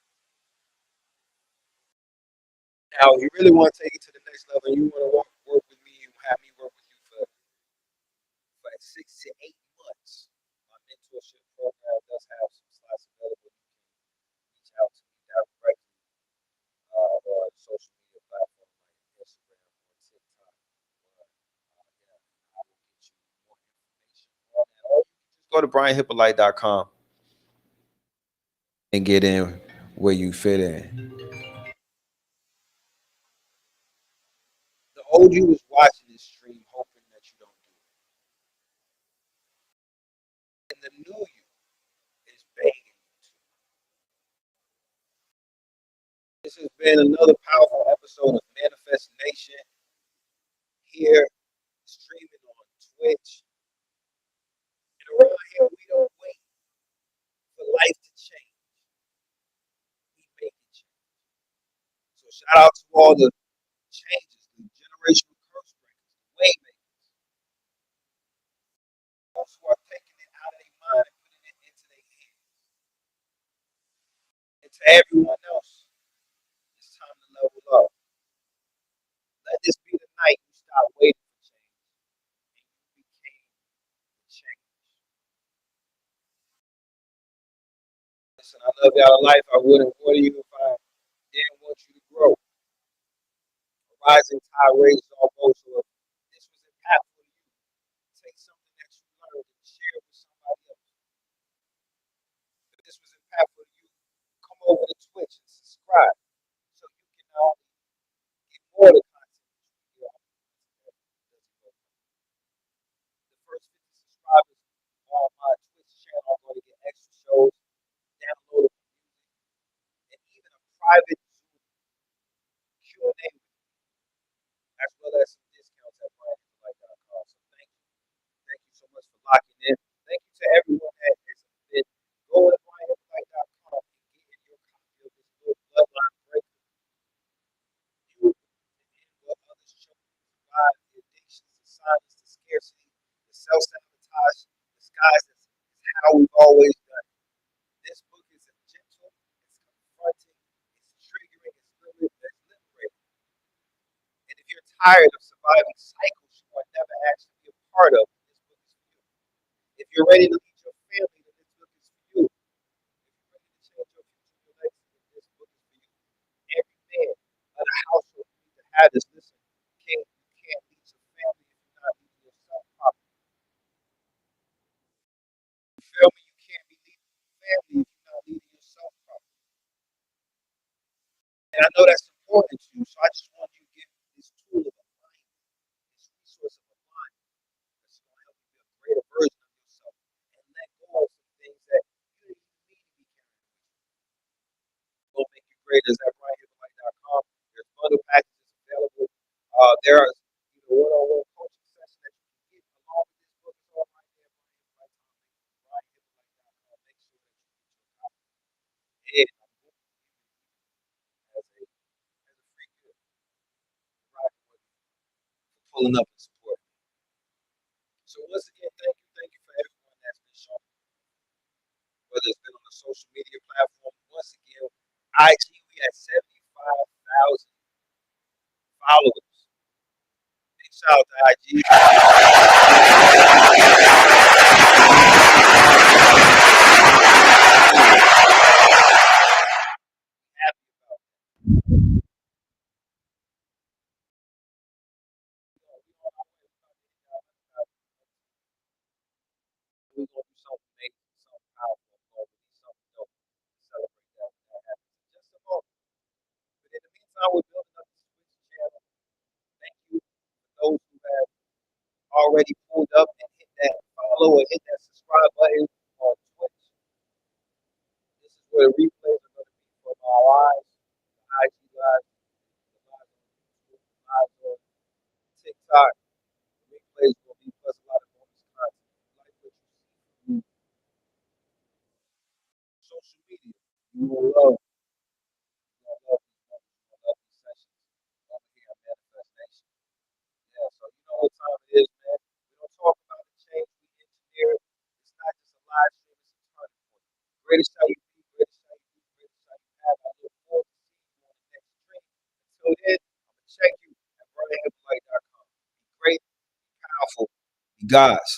Now, if you really want to take it to the next level and you want to work with me and have me work with you for 6 to 8 months, my mentorship program does have some slots available. You can reach out to me directly on social media platforms like Instagram or TikTok. Yeah, I will get you more information on that. Or you can just go to brianhyppolite.com and get in where you fit in. The old you is watching this stream, hoping that you don't do it. And the new you is begging you to. This has been another powerful episode of Manifest Nation here, streaming on Twitch. And around here, we don't wait for life to change. We make it change. So shout out to all the changes, the generational curse breakers, the way makers, those who are taking it out of their mind and putting it into their hands. And to everyone else, it's time to level up. Let this be the night you stop waiting for change and you became the change. Listen, I love y'all to life. I wouldn't order you if I didn't want you to grow. A rising tide raises all boats. So if this was impactful to you, take something that you learned and share it with somebody else. If this was impactful to you, come over to Twitch and subscribe so you can get more of the content that you get. The first 50 subscribers on my Twitch channel are going to get extra shows, downloadable music, and even a private Zoom Q&A, as well as some discounts at brianhyppolite.com. So thank you. Thank you so much for locking in. Thank you to everyone that has been going to brianhyppolite.com and getting tired of surviving cycles you are never actually be a part of, this book is for you. If you're ready to lead your family, then this book is for you. If you're ready to change your future, your legacy, then this book is for you. Every man of the household needs to have this. Listen, you can't lead your family if you're not leading yourself properly. You feel me? You can't be leading your family if you're not leading yourself properly. And I know that's important to you, so I just want you to get this tool of alignment, this resource of alignment that's going to help you be a greater version of yourself and let go of some things that you didn't even need to be carrying with you. Go make you greater is at brianhyppolite.com. There's bundle packages available. There are one-on-one coaching sessions that you can get along with this book. It's all right there, brianhyppolite.com. Make sure that you get your copy. And I'm going to give you as a free gift right with you for pulling up and supporting. So once again, thank you for everyone that's been showing, whether it's been on the social media platform. Once again, IG, we had 75,000 followers. Big shout out to IG. Happy about that. We on our way. We're gonna do something amazing, something powerful. We're gonna release something dope to celebrate that when that happens in just a moment. But in the meantime, we're building up this Twitch channel. Thank you for those who have already pulled up and hit that follow or hit that subscribe button on Twitch. This is where the replays are going to be from our lives, the IG lives, the lives on YouTube, the lives on TikTok. The replays will be plus a lot of bonus content. If you like what you see from social media, you will love, you will love these moments, you will love these sessions over here at Manifestation. Yeah, so you know what time it is, man. We don't talk about the change, we engineer it. It's not just a live stream, it's a turning point. Greatest how you be, greatest how you do, greatest how you have. I look forward to seeing you on the next stream. Until then, I'm going to check you at brianhyppolite.com. Be great, be powerful, be God's.